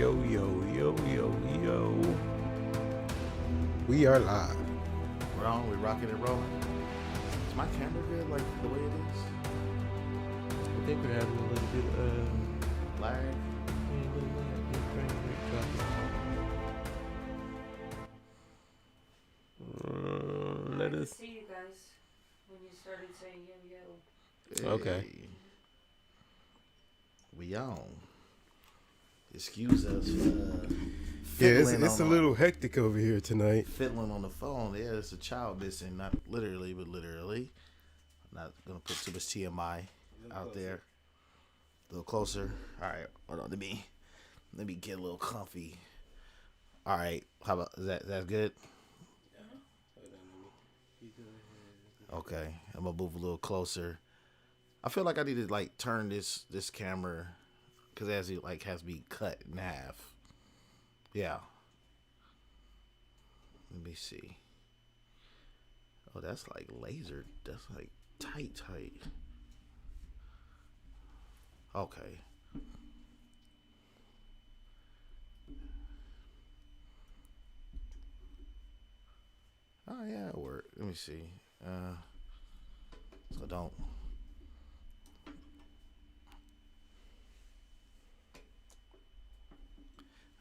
Yo. We are live. We're on. We're rocking and rolling. Is my camera good, like the way it is? I think we're having a little bit Lag. Let I us. see you guys when you started saying yo. Hey. Okay. We on. Excuse us. Yeah, it's a little hectic over here tonight. Fiddling on the phone. Yeah, there's a child missing. Not literally, but literally. I'm not gonna put too much TMI out there. A little closer. All right. Hold on. Let me get a little comfy. All right. How about is that good? Okay, I'm gonna move a little closer. I feel like I need to like turn this camera because it has to be cut in half. Yeah. Let me see. Oh, that's like laser. That's like tight. Okay. Oh yeah, it worked. Let me see. So don't.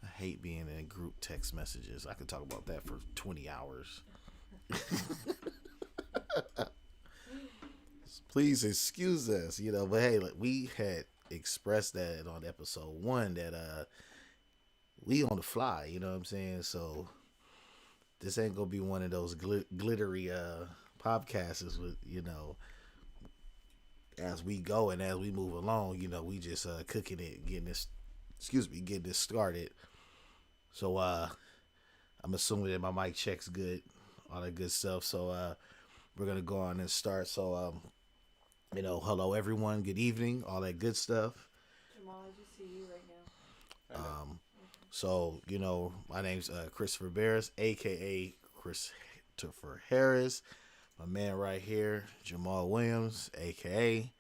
I hate being in group text messages. I could talk about that for 20 hours. Please excuse us, but hey, like, we had expressed that on episode 1 that we on the fly, you know what I'm saying? So this ain't gonna be one of those glittery podcasts with, as we go and as we move along, we just cooking it, getting this started. So I'm assuming that my mic check's good, all that good stuff. So we're gonna go on and start. So hello everyone, good evening, all that good stuff. Jamal, I just see you right now. So my name's Christopher Barris, aka Christopher Harris. My man right here, Jamal Williams, aka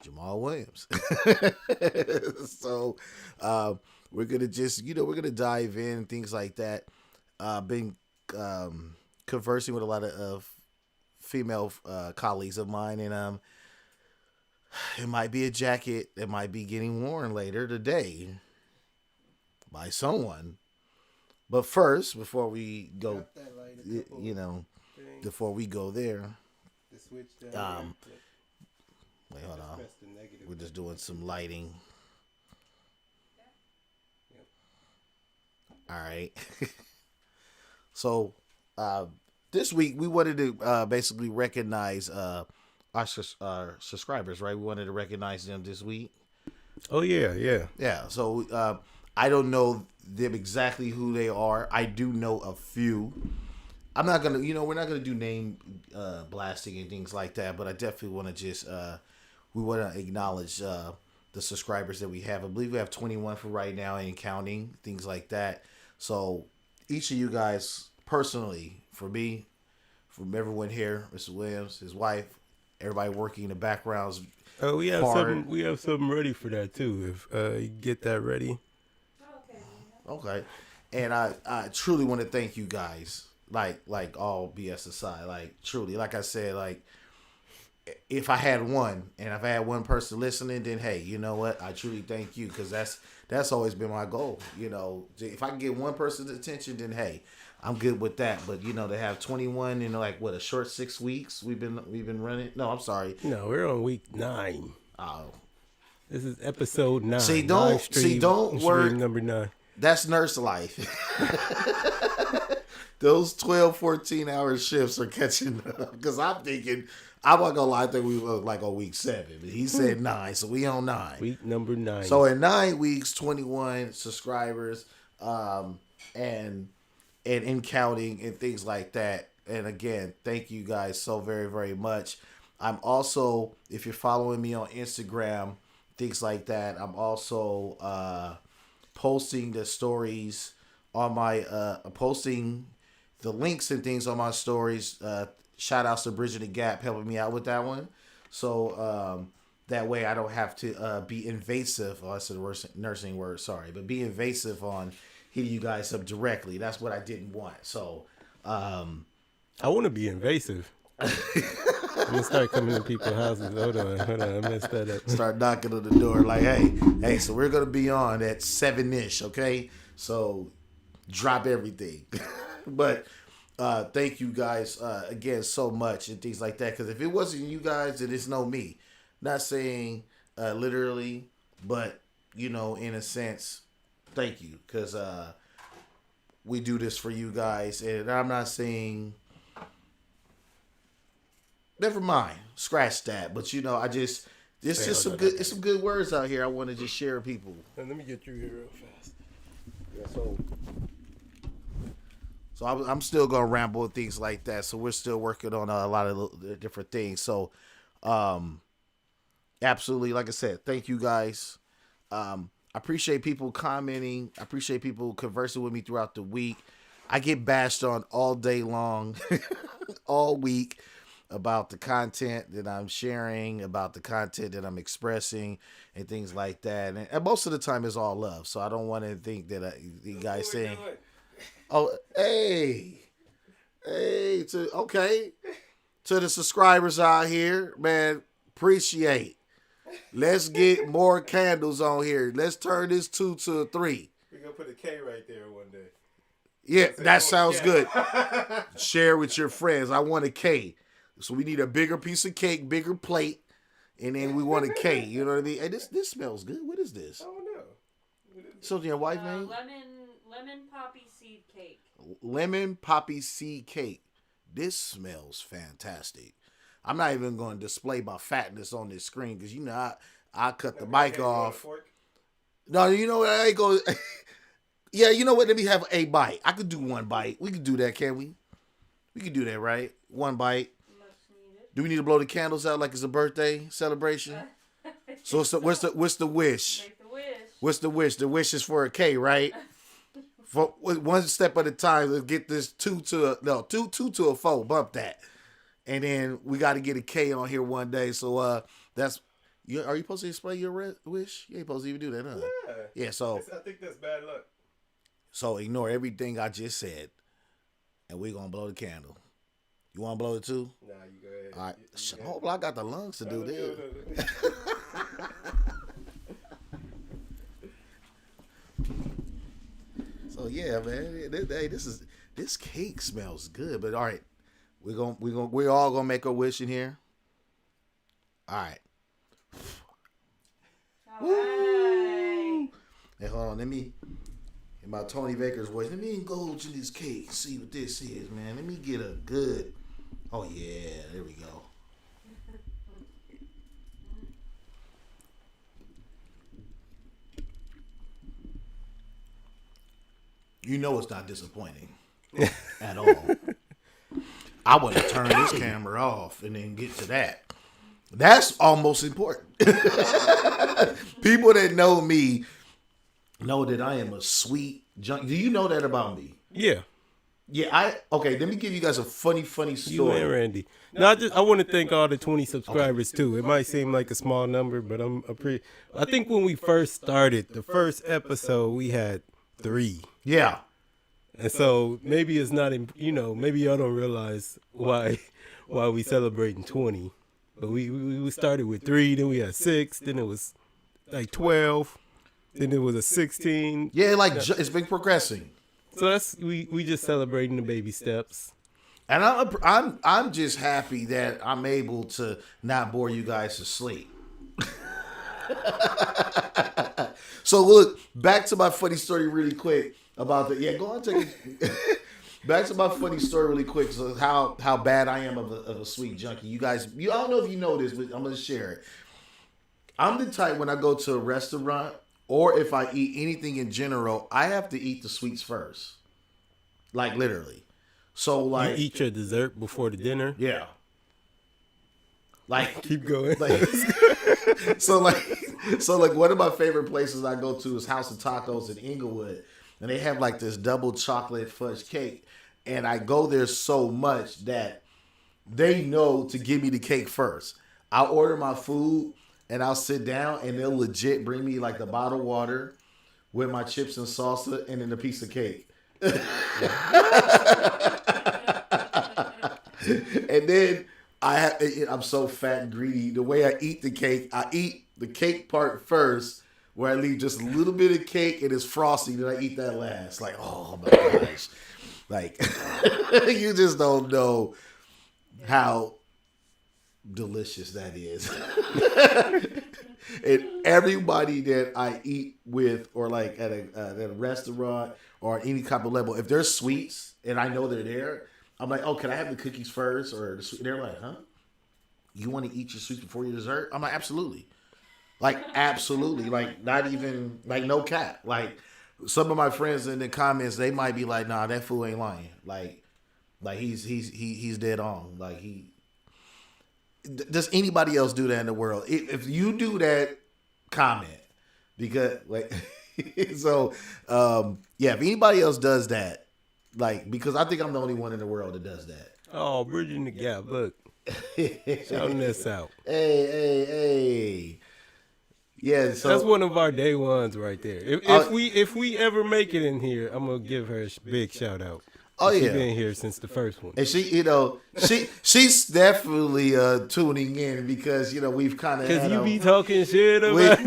Jamal Williams. So we're gonna just we're gonna dive in things like that. Been conversing with a lot of female colleagues of mine, and it might be a jacket that might be getting worn later today by someone. But first, before we go, before we go there, wait, hold on. We're just doing some lighting. All right. So this week we wanted to basically recognize our subscribers, right? We wanted to recognize them this week. Oh yeah. Yeah. So I don't know them exactly who they are. I do know a few. I'm not gonna, we're not gonna do name blasting and things like that. But I definitely want to just we want to acknowledge the subscribers that we have. I believe we have 21 for right now and counting, things like that. So each of you guys personally, for me, from everyone here, Mr. Williams, his wife, everybody working in the backgrounds. Oh, we have something ready for that too. If you get that ready. Okay. And I truly want to thank you guys. Like all BS aside, like truly, like I said, like if I had one, and if I had one person listening, then hey, you know what? I truly thank you, because that's always been my goal. If I can get one person's attention, then hey, I'm good with that. But to have 21 in like what, a short 6 weeks we've been running. No, I'm sorry. No, we're on week 9. Oh, this is episode 9. Don't worry. Number 9. That's nurse life. Those 12, 14-hour shifts are catching up. Because I'm thinking, I'm not gonna lie, I think we were like on week 7. He said 9, so we on 9. Week number 9. So in 9 weeks, 21 subscribers, and in counting and things like that. And again, thank you guys so very, very much. I'm also, if you're following me on Instagram, things like that, I'm also posting the stories on my posting the links and things on my stories. Shout outs to Bridging the Gap helping me out with that one. So That way I don't have to be invasive. Oh, that's a nursing word, sorry. But be invasive on hitting you guys up directly. That's what I didn't want. So, I want to be invasive. I'm going to start coming to people's houses. Hold on. I messed that up. start knocking on the door like, hey, so we're going to be on at 7-ish, okay? So, drop everything. But thank you guys again so much and things like that. Because if it wasn't you guys, then it's no me. Not saying literally, but, in a sense, thank you. Because we do this for you guys. And I'm not saying, never mind, scratch that. But, I just, it's just some good words out here I want to just share with people. And let me get through here real fast. Yeah, So I'm still going to ramble and things like that. So we're still working on a lot of different things. So, absolutely, like I said, thank you guys. I appreciate people commenting. I appreciate people conversing with me throughout the week. I get bashed on all day long, all week, about the content that I'm sharing, about the content that I'm expressing, and things like that. And most of the time, it's all love. So I don't want to think that you guys saying, "Oh, hey, to the subscribers out here, man, appreciate." Let's get more candles on here. Let's turn this 2 to a 3. We're going to put a K right there one day. Yeah, that sounds good. Share with your friends. I want a K. So we need a bigger piece of cake, bigger plate, and then we want a K. You know what I mean? Hey, this smells good. What is this? I don't know. So your wife made? Lemon poppy seed cake. Lemon poppy seed cake. This smells fantastic. I'm not even going to display my fatness on this screen because I cut the mic off. No, you know what? I ain't going. Yeah, you know what? Let me have a bite. I could do one bite. We could do that, can't we? We could do that, right? One bite. Do we need to blow the candles out like it's a birthday celebration? So what's the wish? Make the wish. What's the wish? The wish is for a K, right? For one step at a time. Let's get this 2 to a 4. Bump that. And then we got to get a K on here one day. So that's you. Are you supposed to display your wish? You ain't supposed to even do that, huh? Yeah. So I think that's bad luck. So ignore everything I just said, and we're gonna blow the candle. You want to blow it too? Nah, you go ahead. All right. Hold on, I got the lungs to do this. So yeah, man. This cake smells good. But all right. We're all gonna make a wish in here. All right. Woo! Hey, hold on. Let me, in my Tony Baker's voice, let me indulge in this cake and see what this is, man. Let me get a good. Oh yeah, there we go. You know it's not disappointing at all. I want to turn this camera off and then get to that. That's almost important. People that know me know that I am a sweet junkie. Do you know that about me? Yeah. Yeah, okay, let me give you guys a funny story. You and Randy. No, I want to thank all the 20 subscribers too. It might seem like a small number, but I think when we first started, the first episode, we had 3. Yeah. And so maybe it's not, maybe y'all don't realize why we celebrating 20. But we started with 3, then we had 6, then it was like 12, then it was a 16. Yeah, it's been progressing. So we just celebrating the baby steps. And I'm just happy that I'm able to not bore you guys to sleep. So look, back to my funny story really quick about go on, take it. Back to my funny story really quick. So how bad I am of a sweet junkie. You guys, I don't know if you know this, but I'm gonna share it. I'm the type when I go to a restaurant or if I eat anything in general, I have to eat the sweets first. Like literally. So like you eat your dessert before the dinner? Yeah. Like keep going. So one of my favorite places I go to is House of Tacos in Inglewood. And they have like this double chocolate fudge cake. And I go there so much that they know to give me the cake first. I order my food and I'll sit down, and they'll legit bring me like the bottled water with my chips and salsa, and then a piece of cake. And then I'm so fat and greedy. The way I eat the cake, I eat the cake part first, where I leave just a little bit of cake and it's frosting, then I eat that last. Like, oh my gosh. Like, you just don't know how delicious that is. And everybody that I eat with, or like at a restaurant or any type of level, if there's sweets and I know they're there, I'm like, oh, can I have the cookies first? Or the sweet? They're like, huh? You want to eat your sweets before your dessert? I'm like, absolutely. Like, absolutely. Like, not even, like, no cap. Like, some of my friends in the comments, they might be like, nah, that fool ain't lying. Like he's dead on. Like, does anybody else do that in the world? If you do that, comment. Because, like, so, yeah, if anybody else does that, like, because I think I'm the only one in the world that does that. Oh, bridging the gap. Look. Shouting this out. Hey. Yeah, so that's one of our day ones right there. If we ever make it in here, I'm gonna give her a big shout out. Oh, She's yeah. been here since the first one. And she's definitely tuning in because, we've kind of because you be talking shit about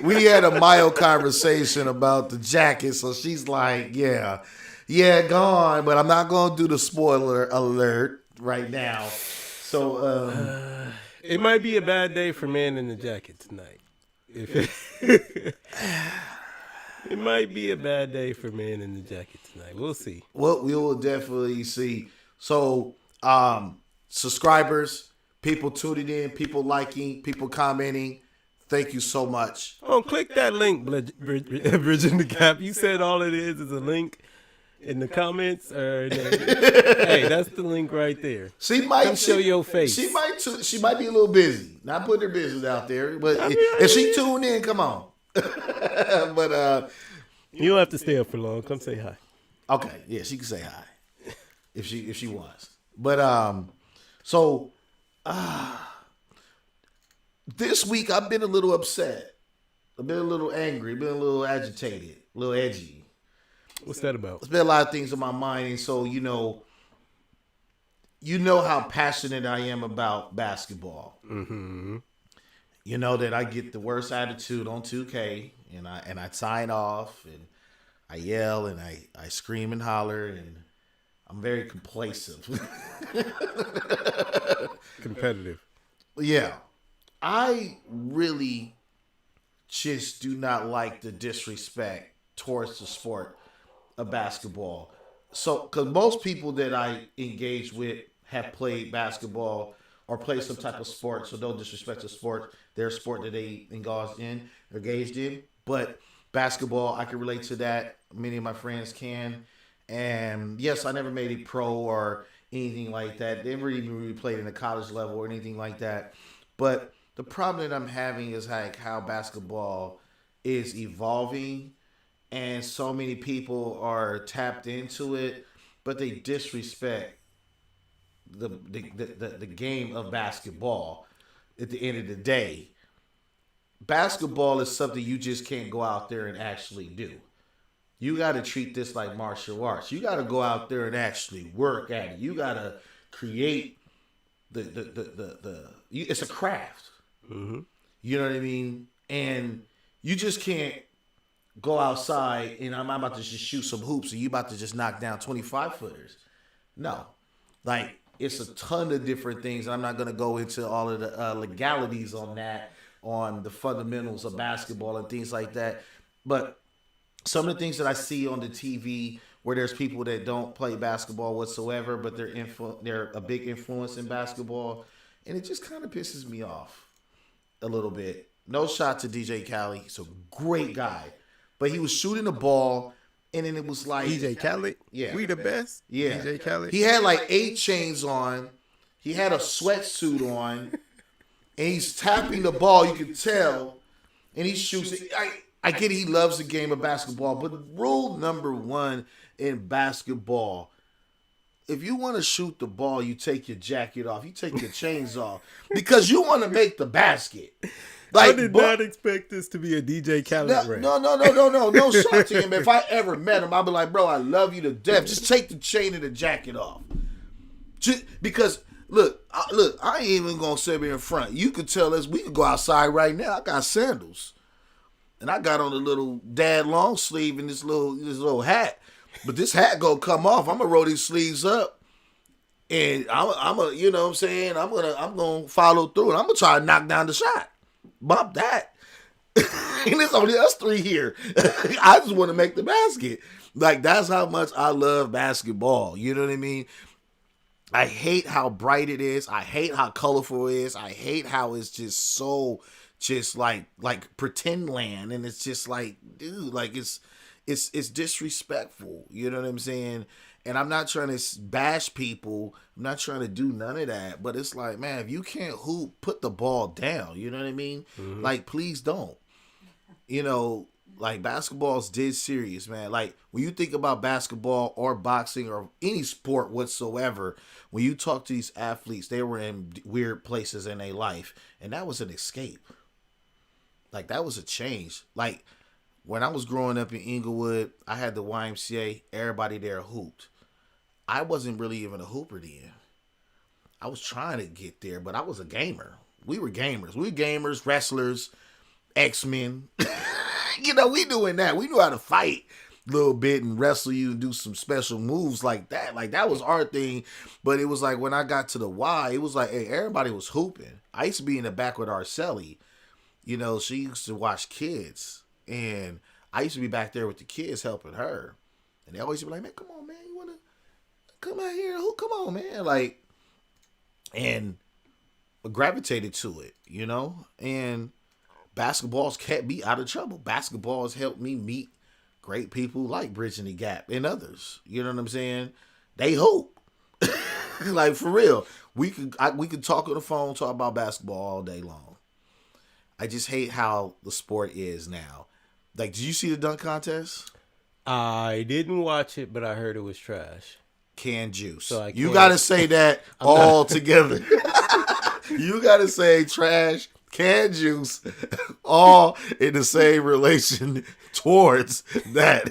we had a mild conversation about the jacket, so she's like, yeah, go on, but I'm not gonna do the spoiler alert right now. So it might be a bad day for Man in the Jacket tonight. It might be a bad day for Man in the Jacket tonight. We'll see. Well, we will definitely see. So, subscribers, people tuning in, people liking, people commenting, thank you so much. Oh, click that link, Bridging the Gap. You said all it is a link in the comments. Hey, that's the link right there. She might come show your face. She might be a little busy. Not putting her business out there, but if she tuned in, come on. But you don't have to stay up for long. Come say hi. Okay, yeah, she can say hi if she wants. But so this week I've been a little upset. I've been a little angry. Been a little agitated. A little edgy. What's that about? There's been a lot of things on my mind, and so you know how passionate I am about basketball. Mm-hmm. You know that I get the worst attitude on 2K, and I sign off, and I yell, and I scream and holler, and I'm very complacent. Competitive. Yeah. I really just do not like the disrespect towards the sport of basketball. So, because most people that I engage with have played basketball or play some type of sport, so don't disrespect the sport, their sport that they engaged in. But basketball, I can relate to that. Many of my friends can. And yes, I never made it pro or anything like that. They never even really played in the college level or anything like that. But the problem that I'm having is like how basketball is evolving, and so many people are tapped into it, but they disrespect the game of basketball. At the end of the day, basketball is something you just can't go out there and actually do. You got to treat this like martial arts. You got to go out there and actually work at it. You got to create it's a craft. Mm-hmm. You know what I mean? And you just can't go outside and I'm about to just shoot some hoops and you about to just knock down 25-footers. No. Like, it's a ton of different things. I'm not going to go into all of the legalities on that, on the fundamentals of basketball and things like that. But some of the things that I see on the TV where there's people that don't play basketball whatsoever, but they're a big influence in basketball, and it just kind of pisses me off a little bit. No shot to DJ Khaled. He's a great guy. But he was shooting the ball, and then it was like... DJ Khaled? Yeah. We the best? Yeah. DJ Khaled? He had like 8 chains on. He had a sweatsuit on. And he's tapping the ball, you can tell. And he shoots it. I get it, he loves the game of basketball. But rule number 1 in basketball, if you want to shoot the ball, you take your jacket off. You take your chains off. Because you want to make the basket. I did not expect this to be a DJ Khaled rant. No shot to him. If I ever met him, I'd be like, bro, I love you to death. Just take the chain and the jacket off. Because look, I ain't even gonna sit here in front. You could tell us we could go outside right now. I got sandals, and I got on a little dad long sleeve and this little hat. But this hat gonna come off. I'm gonna roll these sleeves up, and I'm gonna, you know what I'm saying? I'm gonna follow through, and I'm gonna try to knock down the shot. Bump that. And it's only us three here. I just want to make the basket. Like, that's how much I love basketball. You know what I mean? I hate how bright it is. I hate how colorful it is. I hate how it's just so just like pretend land. And it's just like, dude, like it's disrespectful. You know what I'm saying? And I'm not trying to bash people. I'm not trying to do none of that. But it's like, man, if you can't hoop, put the ball down. You know what I mean? Mm-hmm. Like, please don't. You know, like, basketball's dead serious, man. Like, when you think about basketball or boxing or any sport whatsoever, when you talk to these athletes, they were in weird places in their life. And that was an escape. Like, that was a change. Like, when I was growing up in Inglewood, I had the YMCA. Everybody there hooped. I wasn't really even a hooper then. I was trying to get there, but I was a gamer. We were gamers. We were gamers, wrestlers, X-Men. You know, we doing that. We knew how to fight a little bit and wrestle you and do some special moves like that. Like, that was our thing. But it was like, when I got to the Y, it was like, hey, everybody was hooping. I used to be in the back with Arceli. You know, she used to watch kids. And I used to be back there with the kids helping her. And they always be like, man, come on, man. You want to come out here? Come on, man. Like, and gravitated to it, you know? And basketball's kept me out of trouble. Basketball has helped me meet great people like Bridging the Gap and others. You know what I'm saying? They hope. Like, for real. We could talk on the phone, talk about basketball all day long. I just hate how the sport is now. Like, did you see the dunk contest? I didn't watch it, but I heard it was trash. Canned juice. So you got to say that all together. You got to say trash, canned juice, all in the same relation towards that.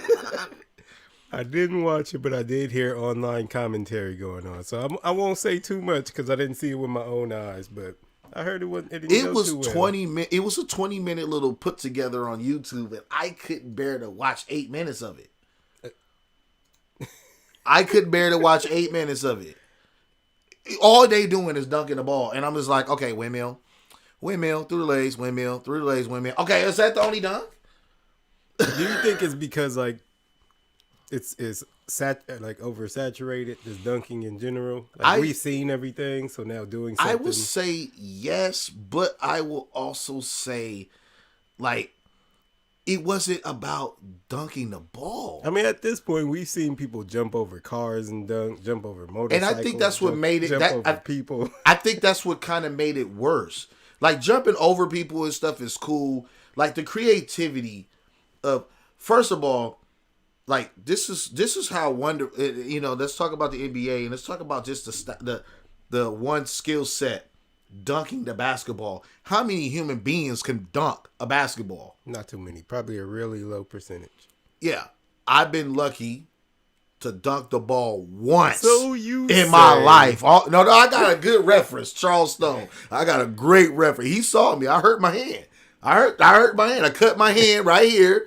I didn't watch it, but I did hear online commentary going on. So I won't say too much because I didn't see it with my own eyes, but I heard it wasn't. It was 20 minutes. It was a 20-minute little put together on YouTube, and I couldn't bear to watch 8 minutes of it. I couldn't bear to watch 8 minutes of it. All they doing is dunking the ball, and I'm just like, okay, windmill, through the legs, windmill, through the legs, windmill. Okay, is that the only dunk? Do you think it's because like it's like oversaturated, just dunking in general? Like, we've seen everything, so now doing something. I would say yes, but I will also say, like, it wasn't about dunking the ball. I mean, at this point, we've seen people jump over cars and dunk, jump over motorcycles. And I think that's what made it. People. I think that's what kind of made it worse. Like, jumping over people and stuff is cool. Like, the creativity of, first of all, like, this is how let's talk about the NBA and let's talk about just the one skill set, dunking the basketball. How many human beings can dunk a basketball? Not too many. Probably a really low percentage. Yeah. I've been lucky to dunk the ball once in my life. No, I got a good reference. Charles Stone. I got a great reference. He saw me. I hurt my hand. I hurt my hand. I cut my hand right here.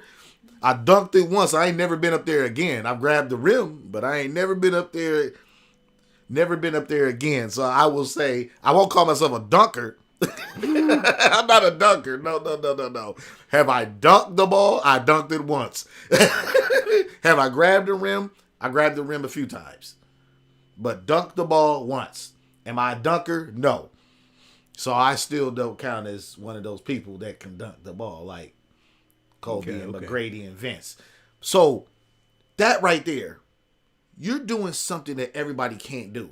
I dunked it once. I ain't never been up there again. I've grabbed the rim, but I ain't never been up there. Never been up there again. So I will say, I won't call myself a dunker. I'm not a dunker. No. Have I dunked the ball? I dunked it once. Have I grabbed the rim? I grabbed the rim a few times. But dunked the ball once. Am I a dunker? No. So I still don't count as one of those people that can dunk the ball like Kobe and McGrady and Vince. So that right there, you're doing something that everybody can't do.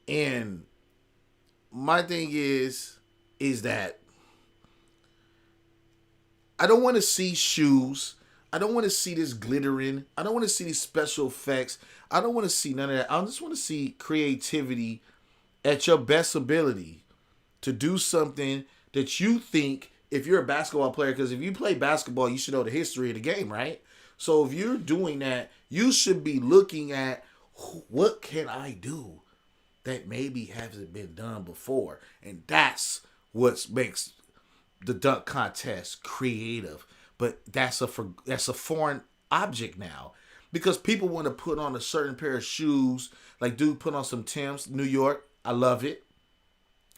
And my thing is that I don't want to see shoes. I don't want to see this glittering. I don't want to see these special effects. I don't want to see none of that. I just want to see creativity at your best ability to do something that you think if you're a basketball player, because if you play basketball, you should know the history of the game, right? So if you're doing that, you should be looking at what can I do that maybe hasn't been done before, and that's what makes the dunk contest creative. But that's a foreign object now, because people want to put on a certain pair of shoes. Like, dude, put on some Timbs, New York. I love it.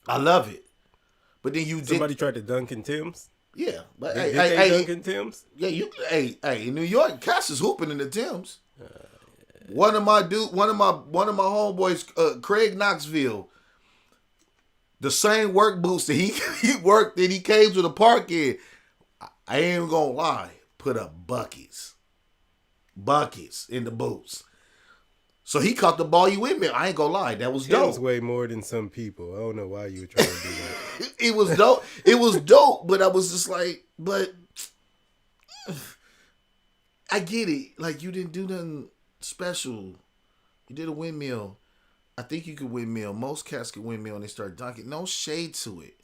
But then Somebody tried to dunk in Tim's. Yeah, but Did they dunk in Tim's? Yeah, in New York, Cass is hooping in the Timbs. One of my homeboys, Craig Knoxville, the same work boots that he worked that he came to the park in. I ain't even gonna lie, put up buckets in the boots. So he caught the ball. You with me? I ain't gonna lie, that was dope. Tim's way more than some people. I don't know why you were trying to do that. It was dope. It was dope, but I was just like, but I get it. Like, you didn't do nothing special. You did a windmill. I think you could windmill. Most cats could windmill and they start dunking. No shade to it,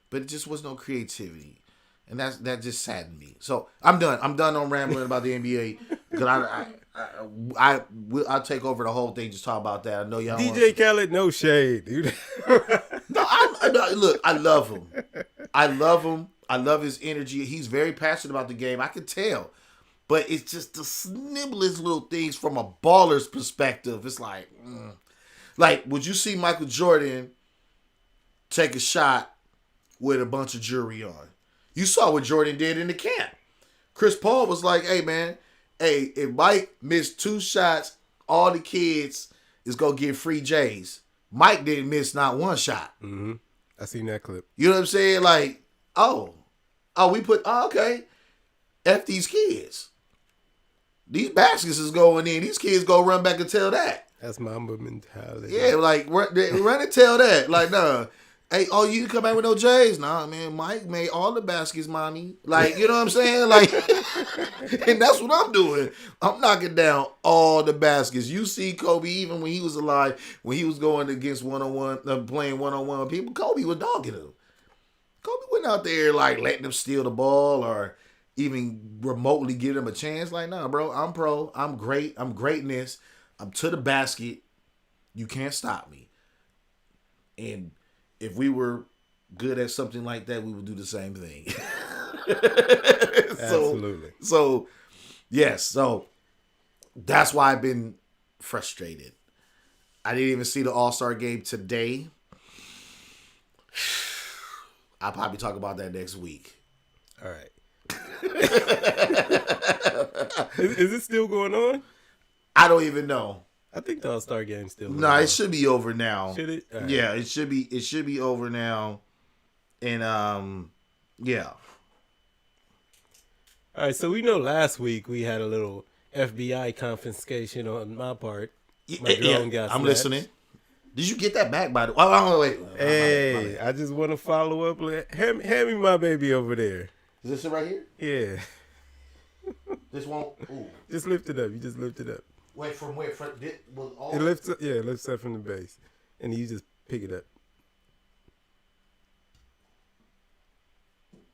but it just was no creativity, and that just saddened me. So I'm done. I'm done on rambling about the NBA because I'll take over the whole thing. Just talk about that. I know y'all. DJ Khaled, no shade, dude. Look, I love him. I love his energy. He's very passionate about the game. I can tell. But it's just the snibblest little things from a baller's perspective. It's like, would you see Michael Jordan take a shot with a bunch of jewelry on? You saw what Jordan did in the camp. Chris Paul was like, hey, man, if Mike missed 2 shots, all the kids is going to get free J's. Mike didn't miss not 1 shot. Mm-hmm. I seen that clip. You know what I'm saying? Like, okay. F these kids. These baskets is going in. These kids go run back and tell that. That's Mamba mentality. Yeah, like, run and tell that. Like, nah. Hey, you come back with no J's? Nah, man, Mike made all the baskets, mommy. Like, you know what I'm saying? Like, and that's what I'm doing. I'm knocking down all the baskets. You see Kobe, even when he was alive, when he was going against one-on-one, playing one-on-one with people, Kobe was dogging him. Kobe wasn't out there, like, letting him steal the ball or even remotely give him a chance. Like, nah, bro, I'm pro. I'm great. I'm greatness. I'm to the basket. You can't stop me. And if we were good at something like that, we would do the same thing. Absolutely. So, yes. So, that's why I've been frustrated. I didn't even see the All-Star game today. I'll probably talk about that next week. All right. Is it still going on? I don't even know. I think the All-Star game's still going No, on. it should be over now. Should it? All right. Yeah, it should be. It should be over now. And yeah. All right. So we know last week we had a little FBI confiscation on my part. My drone got I'm snatched. listening. Did you get that back by the way? Oh, wait. Hey, I just want to follow up. Hand me my baby over there. Is this it right here? Yeah. This one? Ooh. Just lift it up. You just lift it up. Wait, from where? Was all... It lifts up. Yeah, it lifts up from the base, and you just pick it up.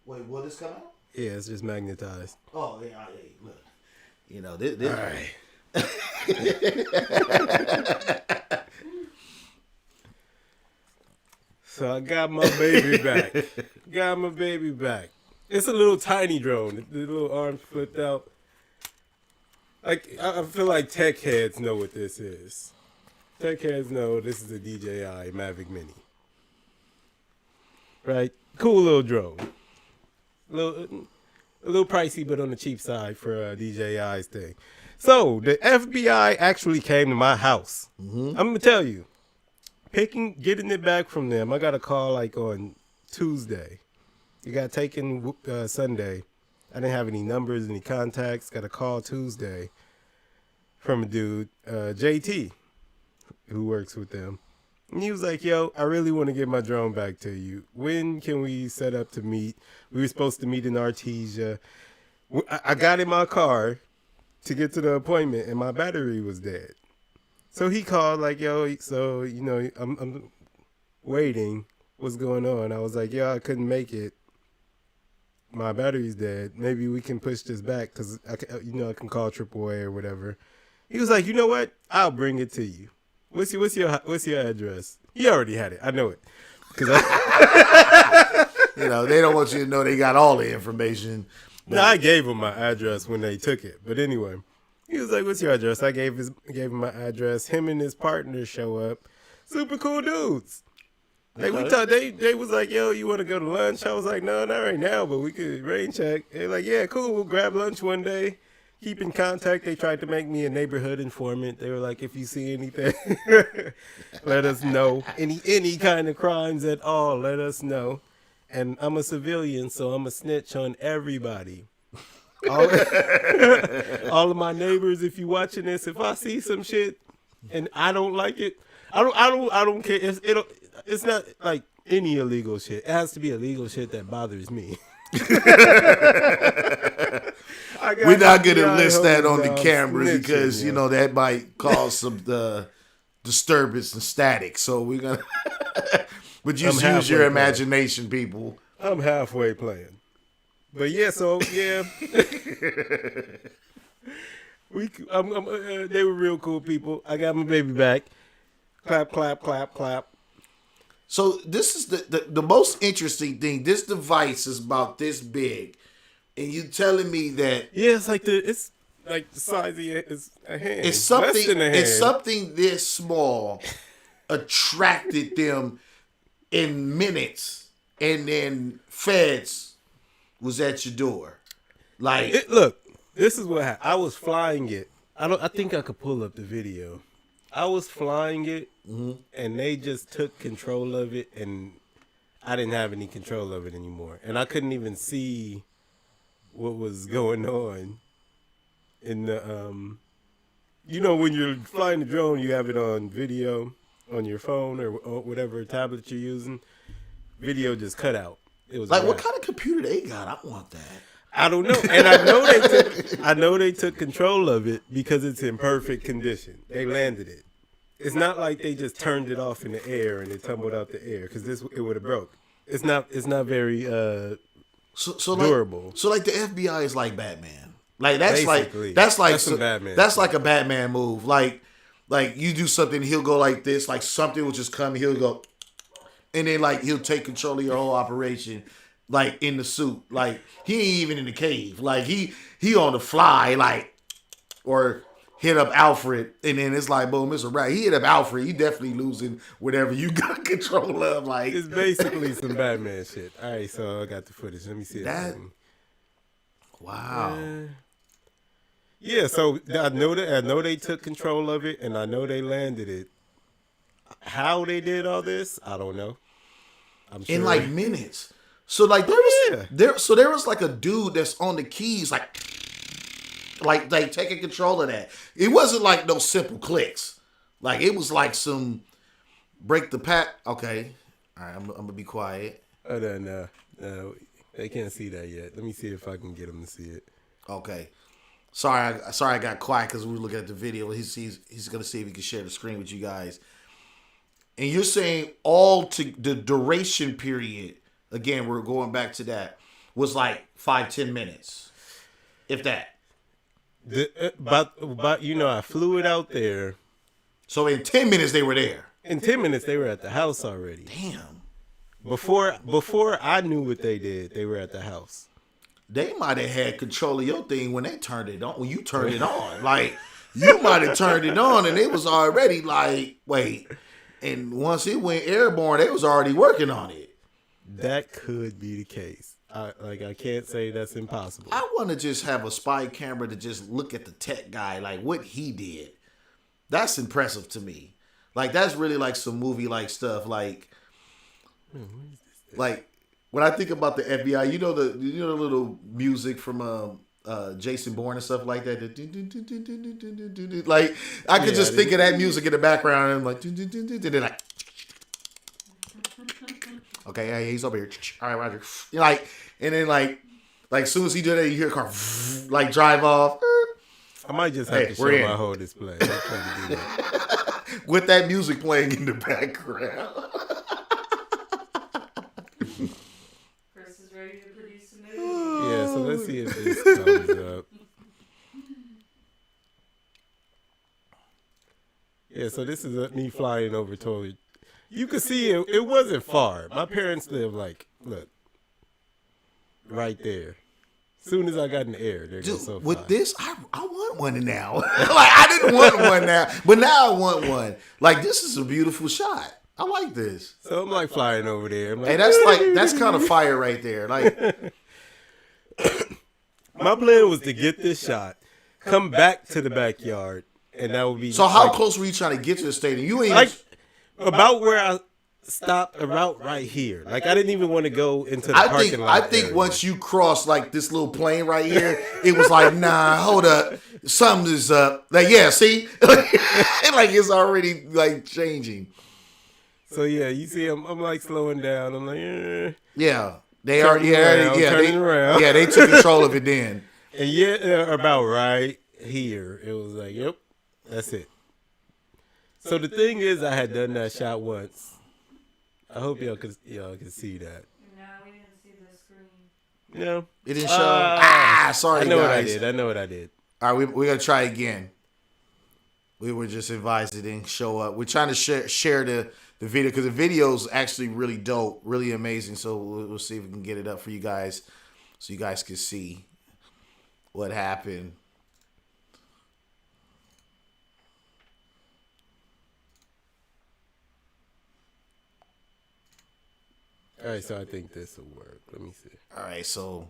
Wait, will this come out? Yeah, it's just magnetized. Oh, yeah. Hey, look. You know, this All right. So I got my baby back. It's a little tiny drone. The little arms flipped out. Like, I feel like tech heads know what this is. Tech heads know this is a DJI Mavic Mini. Right? Cool little drone. A little pricey, but on the cheap side for DJI's thing. So, the FBI actually came to my house. I'm going to tell you. Getting it back from them, I got a call like on Tuesday. It got taken Sunday. I didn't have any numbers, any contacts. Got a call Tuesday from a dude, JT, who works with them. And he was like, yo, I really want to get my drone back to you. When can we set up to meet? We were supposed to meet in Artesia. I got in my car to get to the appointment, and my battery was dead. So he called like, yo, so, you know, I'm waiting. what's going on? I was like, yo, I couldn't make it. My battery's dead. Maybe we can push this back because I can call AAA or whatever. He was like, you know what? I'll bring it to you. What's your address? He already had it. I know it. Cause they don't want you to know they got all the information. No, I gave him my address when they took it. But anyway, he was like, what's your address? I gave him my address. Him and his partner show up. Super cool dudes. Like we talked, they was like, yo, you want to go to lunch? I was like, no, not right now, but we could rain check. They're like, yeah, cool. We'll grab lunch one day. Keep in contact. They tried to make me a neighborhood informant. They were like, if you see anything, let us know. Any kind of crimes at all, let us know. And I'm a civilian, so I'm a snitch on everybody. All of my neighbors, if you watching this, if I see some shit and I don't like it, I don't care. It's not like any illegal shit. It has to be illegal shit that bothers me. We're not gonna list that on the camera because that might cause some disturbance and static. So we're gonna, but just use your imagination, people. I'm halfway playing, but yeah. So yeah, they were real cool people. I got my baby back. Clap, clap, clap, clap. So this is the most interesting thing. This device is about this big, and you telling me that it's like the size of a hand. It's something. Less than a hand. It's something this small attracted them in minutes, and then feds was at your door. Like, look, this is what happened. I was flying it. I think I could pull up the video. I was flying it, and they just took control of it, and I didn't have any control of it anymore. And I couldn't even see what was going on in the, when you're flying the drone, you have it on video on your phone or whatever tablet you're using. Video just cut out. It was like, what kind of computer they got? I want that. I don't know, and I know they took control of it because it's in perfect condition. They landed it. It's not like they just turned it off in the air and it tumbled out the air because it would have broke. It's not very durable. So like the FBI is like Batman. Like that's basically, that's some Batman. That's like a Batman move. Like you do something, he'll go like this. Like something will just come, he'll go, and then like he'll take control of your whole operation. Like in the suit, like he ain't even in the cave. Like he on the fly, like, or hit up Alfred, and then it's like boom, it's a wrap. He hit up Alfred, he definitely losing whatever you got control of. Like it's basically some Batman shit. All right, so I got the footage. Let me see that. Wow. Yeah, so I know they took control of it, and I know they landed it. How they did all this, I don't know. I'm sure in like minutes. So like there was like a dude that's on the keys like taking control of that. It wasn't like no simple clicks. Like it was like some break the pat. Okay, all right, I'm gonna be quiet. Oh no, they can't see that yet. Let me see if I can get them to see it. Okay, sorry I got quiet because we were looking at the video. He's gonna see if he can share the screen with you guys. And you're saying all to the duration period. Again, we're going back to that. Was like 5-10 minutes, if that. But I flew it out there. So in 10 minutes they were there. In 10 minutes they were at the house already. Damn. Before I knew what they did, they were at the house. They might have had control of your thing when they turned it on. When you turned it on, like you might have turned it on, and it was already like wait. And once it went airborne, they was already working on it. That could be the case. I can't say that's impossible. I want to just have a spy camera to just look at the tech guy, like what he did. That's impressive to me. Like that's really like some movie like stuff. Like when I think about the FBI, you know the little music from Jason Bourne and stuff like that. Like I could just think of that music in the background and I'm like, and then like. Okay, yeah, he's over here. All right, Roger. Like, and then like as soon as he did that, you hear a car like drive off. I might just have to show my whole display. With that music playing in the background. was ready to produce a movie. Yeah, so let's see if this comes up. Yeah, so this is me flying over toward. You could see it wasn't far. My parents live like, look, right there. Soon as I got in the air, they're Dude, just so with far. this, I want one now. Like, I didn't want one now, but now I want one. Like, this is a beautiful shot. I like this. So I'm like flying over there. I'm like, Hey, that's kind of fire right there. Like, my plan was to get this shot, come back to the backyard, and that would be. so how like, close were you trying to get to the stadium? You ain't. like about where I stopped, about right here. Like I didn't even want to go into the parking lot. I think area. once you cross like this little plane right here, it was like, nah, hold up, something is up. Like, yeah, see, like it's already like changing. So yeah, you see, I'm like slowing down. I'm like, Yeah, they are. Turning Yeah, around, yeah, turning around. yeah. They took control of it then. and yeah, about right here. It was like, yep, that's it. So the thing is, I had done that shot once. I hope y'all can see that. No, we didn't see the screen. No, It didn't show. Sorry, I know guys. what I did. I know what I did. All right, we're gonna try again. We were just advised it didn't show up. We're trying to share the video because the video is actually really dope, really amazing. So we'll see if we can get it up for you guys, so you guys can see what happened. All right, so I think this will work. Let me see. All right, so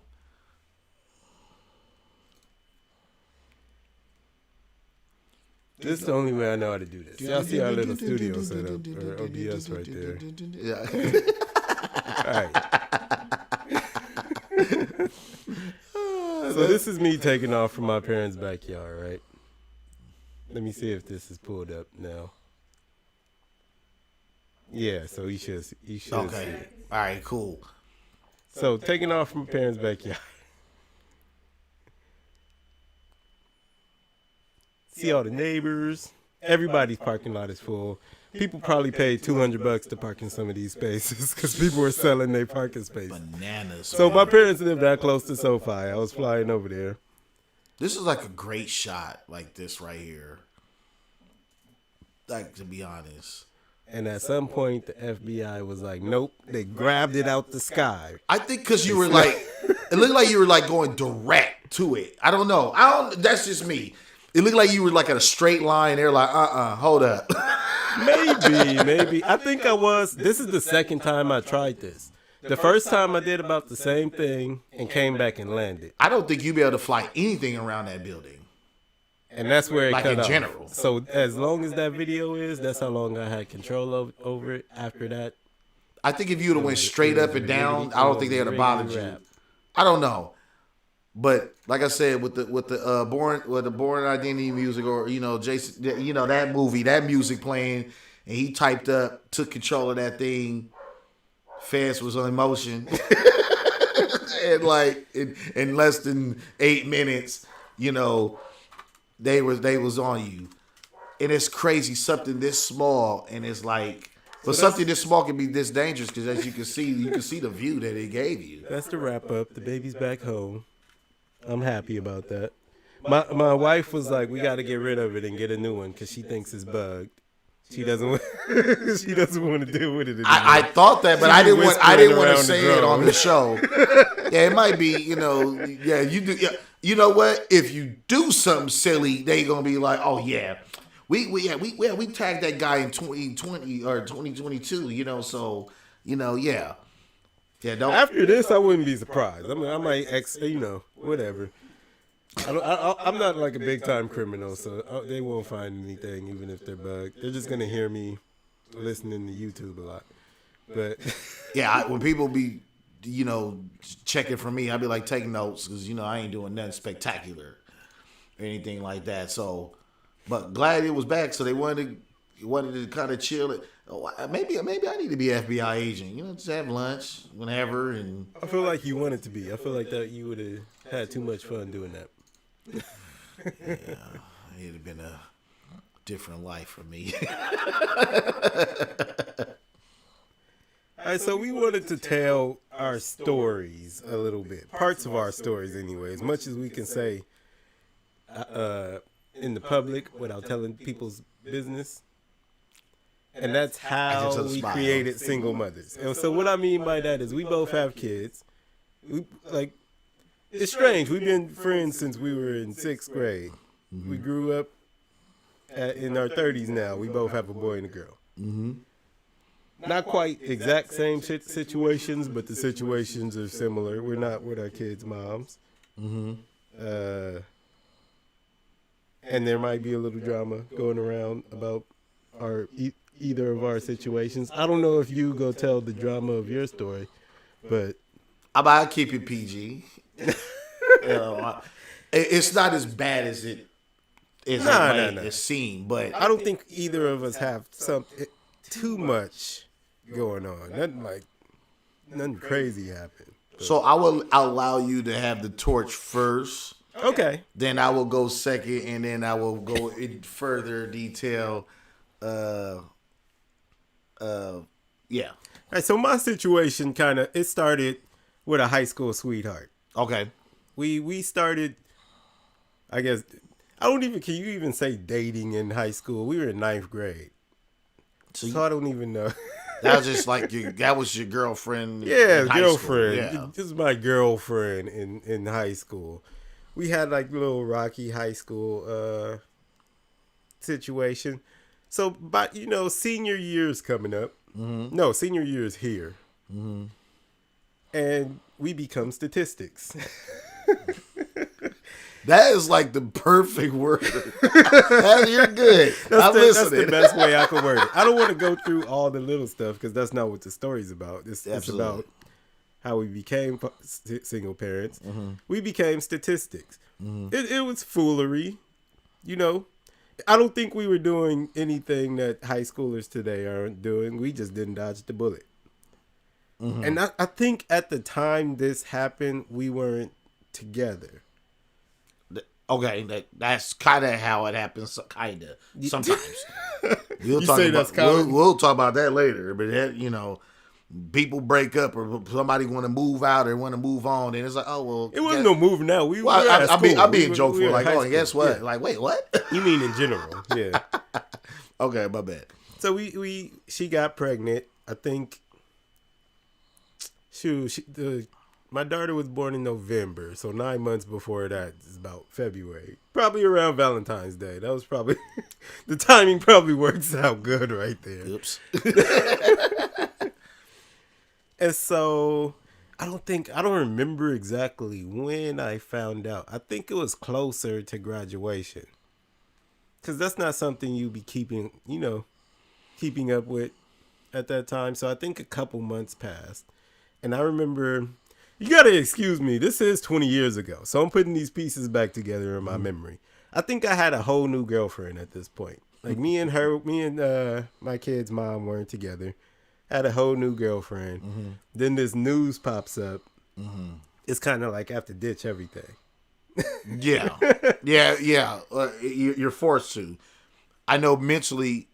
This is the only way I know how to do this. Y'all see our little studio setup, or OBS right there. yeah. All right. So this is me taking off from my parents' backyard, right? Let me see if this is pulled up now. Yeah, so you should see Okay. it. All right. Cool. So taking off from my parents' backyard. See all the neighbors. Everybody's parking lot is full. People probably paid $200 to park in some of these spaces because people were selling their parking spaces. Bananas. So man. my parents lived that close to SoFi. I was flying over there. This is like a great shot, like this right here. Like, to be honest. And at some point, the FBI was like, nope. They grabbed it out the sky. I think because you were like, it looked like you were like going direct to it. I don't know. That's just me. It looked like you were like at a straight line. They're like, hold up. Maybe. I think I was. This is the second time I tried this. The first time I did about the same thing and came back and landed. I don't think you'd be able to fly anything around that building. And that's where it Like cut in off. general. So as long as that video is, that's how long I had control over it. After that, I think if you would have went straight up and down, I don't think they would have bothered you. I don't know. But like I said, with the Born Identity music, or Jason, that movie, that music playing, and he typed up, took control of that thing. Feds was on motion, and like in less than 8 minutes, they was on you, and it's crazy. Something this small, and it's like. But something this small can be this dangerous because, as you can see the view that it gave you. That's the wrap up. The baby's back home. I'm happy about that. My wife was like, we got to get rid of it and get a new one because she thinks it's bugged. She doesn't want to deal with it anymore. I thought that, but I didn't want to say it on the show. Yeah, it might be, yeah, you do. Yeah, you know what? If you do something silly, they gonna be like, oh yeah, we tagged that guy in 2020 or 2022. So yeah. Yeah, don't. After this, I wouldn't be surprised. I might whatever. I'm not like a big time criminal, so they won't find anything, even if they're bugged. They're just gonna hear me listening to YouTube a lot. But yeah, when people be checking for me, I'd be like taking notes because I ain't doing nothing spectacular or anything like that. So, but glad it was back. So they wanted to kind of chill it. Maybe I need to be an FBI agent. Just have lunch whenever. And I feel like you wanted to be. I feel like that you would have had too much fun doing that. yeah, it'd have been a different life for me. All right, so we wanted to tell our stories a little bit, parts of our stories anyway, as much as we can say in the public without telling people's business. And that's how just we smile. created Single Mothers. And so what I mean by that is we both have kids. We like, it's strange. We've been friends since we were in 6th grade. We grew up in our 30s now. We both have a boy and a girl. Not quite exact same situations, but the situations are similar. We're not with our kids' moms. And there might be a little drama going around about our either of our situations. I don't know if you go tell the drama of your story, but I'll keep it PG. It's not as bad as it is seen, but I don't think either of us have too much going on. Nothing crazy happened. So I will allow you to have the torch first. Okay. Then I will go second, and then I will go in further detail. Yeah. All right, so my situation it started with a high school sweetheart. Okay. We started, I guess, can you even say dating in high school? We were in 9th grade. So I don't even know. That was just like that was your girlfriend. Yeah, in high girlfriend. School. Yeah. This is my girlfriend in high school. We had like little rocky high school situation. So, but senior year's coming up. No, senior year is here. And we become statistics. That is like the perfect word. You're good. That's the best way I could word it. I don't want to go through all the little stuff because that's not what the story's about. It's about how we became single parents. We became statistics. It was foolery. I don't think we were doing anything that high schoolers today aren't doing. We just didn't dodge the bullet. And I think at the time this happened, we weren't together. Okay, that's kind of how it happens. Kind of sometimes. We'll talk about that later. But people break up or somebody want to move out or want to move on, and it's like, oh well. It wasn't no moving out. I'm being jokeful. Like, oh, guess what? Yeah. Like, wait, what? You mean in general? Yeah. Okay, my bad. So she got pregnant. I think. My daughter was born in November, so 9 months before that is about February. Probably around Valentine's Day. That was probably the timing probably works out good right there. Oops. And so I don't remember exactly when I found out. I think it was closer to graduation. Cause that's not something you be keeping up with at that time. So I think a couple months passed. And I remember, you gotta excuse me, this is 20 years ago. So I'm putting these pieces back together in my memory. I think I had a whole new girlfriend at this point. Like me and my kid's mom weren't together. Had a whole new girlfriend. Then this news pops up. It's kind of like I have to ditch everything. Yeah. You're forced to. I know mentally,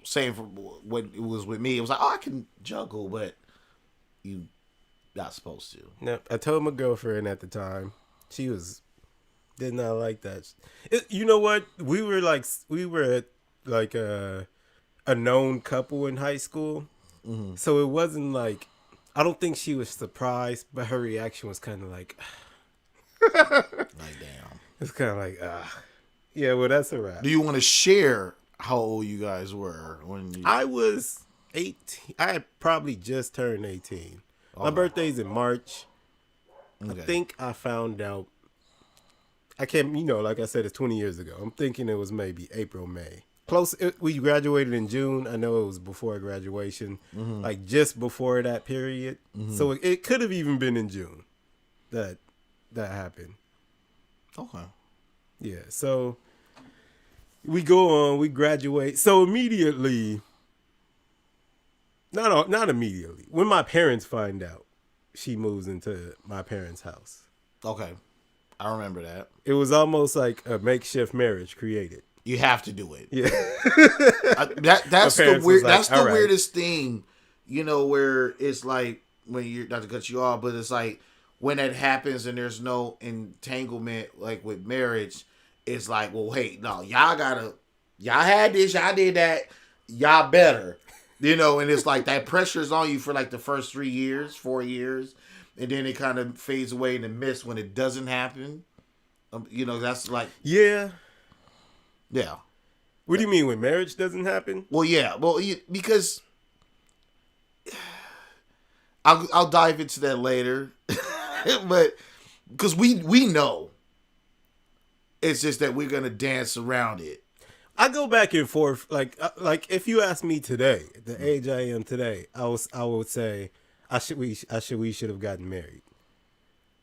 saying from when it was with me, it was like, oh, I can juggle, but you not supposed to. No, I told my girlfriend at the time. She did not like that. You know what? We were like a known couple in high school. So it wasn't like, I don't think she was surprised, but her reaction was kind of like, like, damn. It's kind of like, yeah, well, that's a wrap. Do you want to share how old you guys were when you... I was 18. I had probably just turned 18. My birthday's in March. Okay. I think I found out, I can't, like I said, it's 20 years ago. I'm thinking it was maybe April, May. Close. We graduated in June. I know it was before graduation, like just before that period. So it could have even been in June that happened. Okay. Yeah. So we go on. We graduate. So immediately, not immediately. When my parents find out, she moves into my parents' house. Okay. I remember that. It was almost like a makeshift marriage created. You have to do it. Yeah. That's the weird. That's the right. weirdest thing, where it's like when you're not to cut you off, but it's like when that happens and there's no entanglement like with marriage, it's like, well, hey, no, y'all had this, y'all did that, y'all better, and it's like that pressure's on you for like the first 3 years, 4 years, and then it kind of fades away in the mist when it doesn't happen. That's like Yeah. yeah. What do you mean when marriage doesn't happen? Well, yeah, because I'll dive into that later, but because we know, it's just that we're gonna dance around it. I go back and forth. Like if you ask me today, the age I am today, I would say we should have gotten married.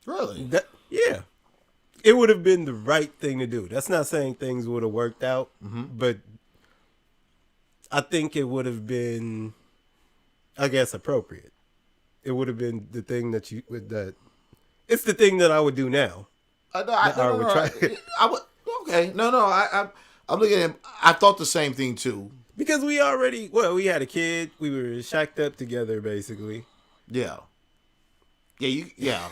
Really? Yeah. It would have been the right thing to do. That's not saying things would have worked out, but I think it would have been, I guess, appropriate. It would have been the thing that it's the thing that I would do now. Okay. No. I'm looking at him. I thought the same thing too. Because we had a kid. We were shacked up together, basically. Yeah. Yeah.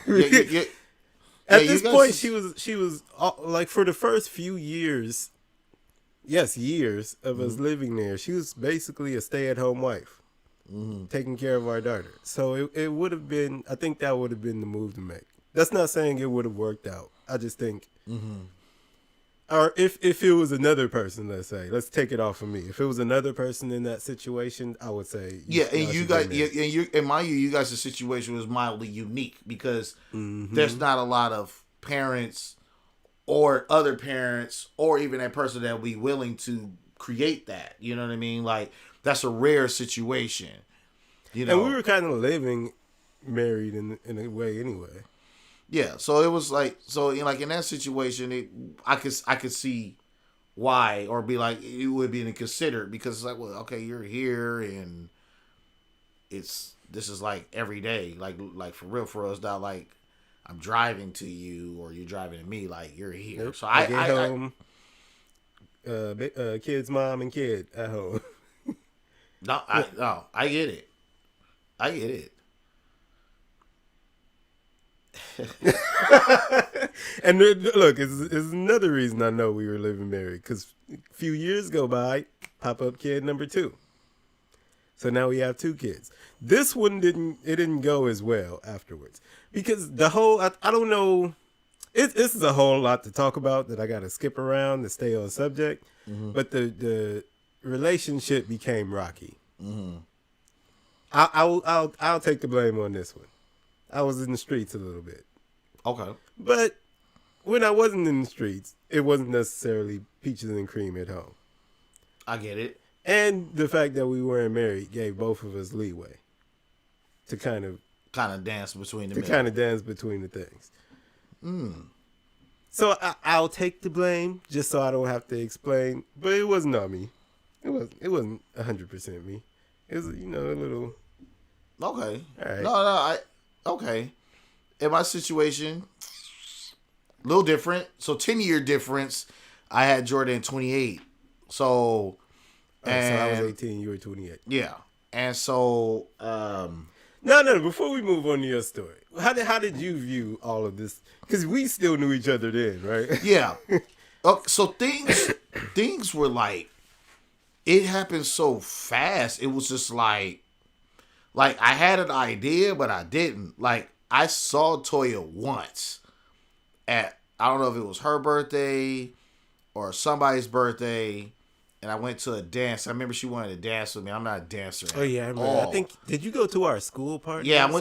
At this point, she was like, for the first few years, years of us living there, she was basically a stay-at-home wife, taking care of our daughter. So it would have been, I think that would have been the move to make. That's not saying it would have worked out. I just think, or if it was another person, let's take it off of me. If it was another person in that situation, I would say, you guys' situation was mildly unique because there's not a lot of parents or other parents or even a person that would be willing to create that. You know what I mean? Like, that's a rare situation. And we were kind of living married in a way anyway. Yeah, so it was like, in that situation, I could see why, or be like, it would be considered, because it's like, well, okay, you're here, and this is like every day, like for real, it's not like I'm driving to you or you're driving to me, like you're here. Nope. So I get home, kid's mom and kid at home. I get it. And look, it's another reason I know we were living married, because a few years go by, pop up kid number 2. So now we have 2 kids. This one didn't go as well afterwards, because the whole, I don't know, this is a whole lot to talk about that I got to skip around to stay on subject, but the relationship became rocky. I'll take the blame on this one. I was in the streets a little bit. Okay. But when I wasn't in the streets, it wasn't necessarily peaches and cream at home. I get it. And the fact that we weren't married gave both of us leeway to kind of dance between the things. So I'll take the blame just so I don't have to explain. But it wasn't on me. It wasn't 100% me. It was, a little. Okay. All right. No. Okay. In my situation, a little different. So 10-year difference. I had Jordan 28. So. So I was 18. You were 28. Yeah. And so. No. Before we move on to your story, how did you view all of this? Because we still knew each other then, right? Yeah. Okay, so things were like, it happened so fast. It was just like I had an idea, but I didn't. Like, I saw Toya once at, I don't know if it was her birthday or somebody's birthday, and I went to a dance. I remember she wanted to dance with me. I'm not a dancer. Oh yeah, I remember. I think, did you go to our school party? Yeah, I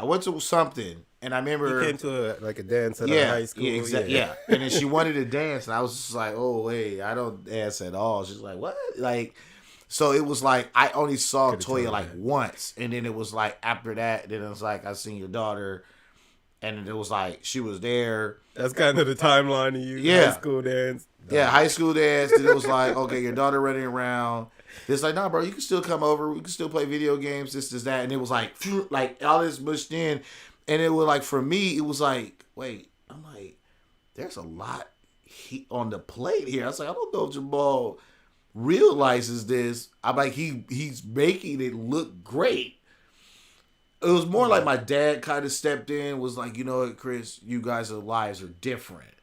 went to something, and I remember you came to a dance at our high school. Yeah, exactly. Yeah, and then she wanted to dance, and I was just like, oh wait, I don't dance at all. She's like, what? Like, so it was like I only saw Toya like once, and then it was like after that, then it was like I seen your daughter, and then it was like she was there. That's kind of the timeline of you. Yeah, high school dance. Yeah, high school dance. Then it was like, okay, your daughter running around. It's like, nah, bro, you can still come over. We can still play video games. This, that, and it was like all this mushed in, and it was like for me, it was like, wait, I'm like, there's a lot on the plate here. I was like, I don't know if Jamal realizes this. I'm like, he's making it look great. It was more like my dad kind of stepped in, was like, you know what, Chris, you guys' lives are different.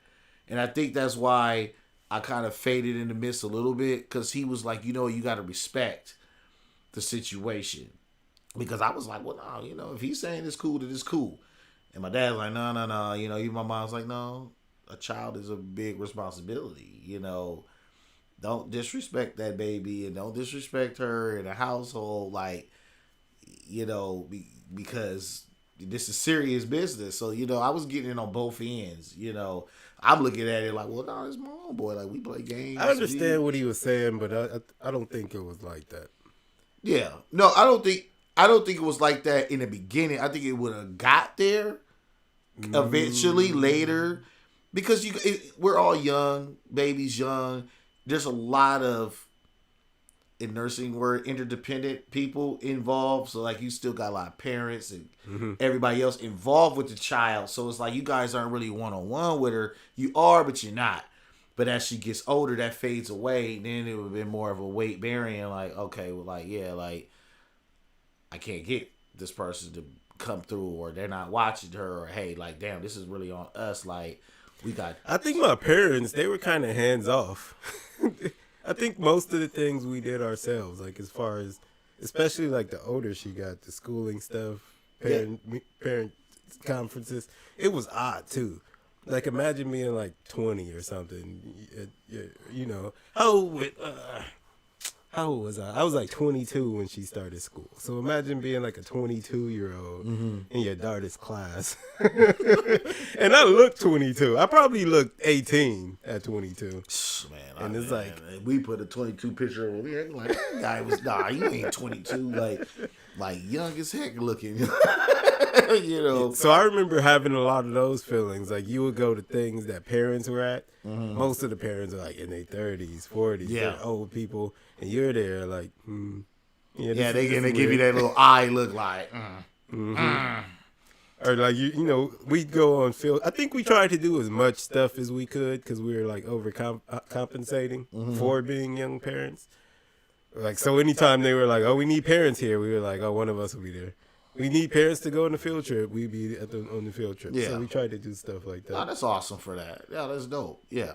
And I think that's why I kind of faded in the midst a little bit, because he was like, you know, you got to respect the situation. Because I was like, well, no, you know, if he's saying it's cool, then it's cool. And my dad's like, no. You know, even my mom's like, no, a child is a big responsibility. You know, don't disrespect that baby and don't disrespect her in a household. Like, you know, because this is serious business. So, you know, I was getting it on both ends. You know, I'm looking at it like, well, no, it's my own boy. Like, we play games. I understand what he was saying, but I don't think it was like that. Yeah. No, I don't think it was like that in the beginning. I think it would have got there eventually later, because we're all young, babies young. There's a lot of, in nursing word, interdependent people involved. So like you still got a lot of parents and everybody else involved with the child. So it's like you guys aren't really one-on-one with her. You are, but you're not. But as she gets older, that fades away. Then it would have been more of a weight bearing. Like, okay, well, like, yeah, like, I can't get this person to come through, or they're not watching her, or hey, like, damn, this is really on us. Like, we got. I think my parents, they were kind of hands off. I think most of the things we did ourselves, like as far as, especially like the older she got, the schooling stuff, parent conferences, it was odd too. Like imagine being like 20 or something, you know. How old was I? I was like 22 when she started school. So imagine being like a 22-year-old in your daughter's class. And I looked 22. I probably looked 18 at 22. Man, and it's like, we put a 22 picture over here. Like, that guy was, nah, you ain't 22. Like young as heck looking. You know. So I remember having a lot of those feelings. Like you would go to things that parents were at. Most of the parents are like in their 30s, 40s. Yeah. They're old people. And you're there like, Yeah, they give you that little eye look like, Or like, you know, we'd go on field. I think we tried to do as much stuff as we could because we were like compensating for being young parents. Like, so anytime they were like, oh, we need parents here, we were like, oh, one of us will be there. We need parents to go on the field trip. We'd be on the field trip. Yeah. So we tried to do stuff like that. Oh, that's awesome for that. Yeah, that's dope. Yeah.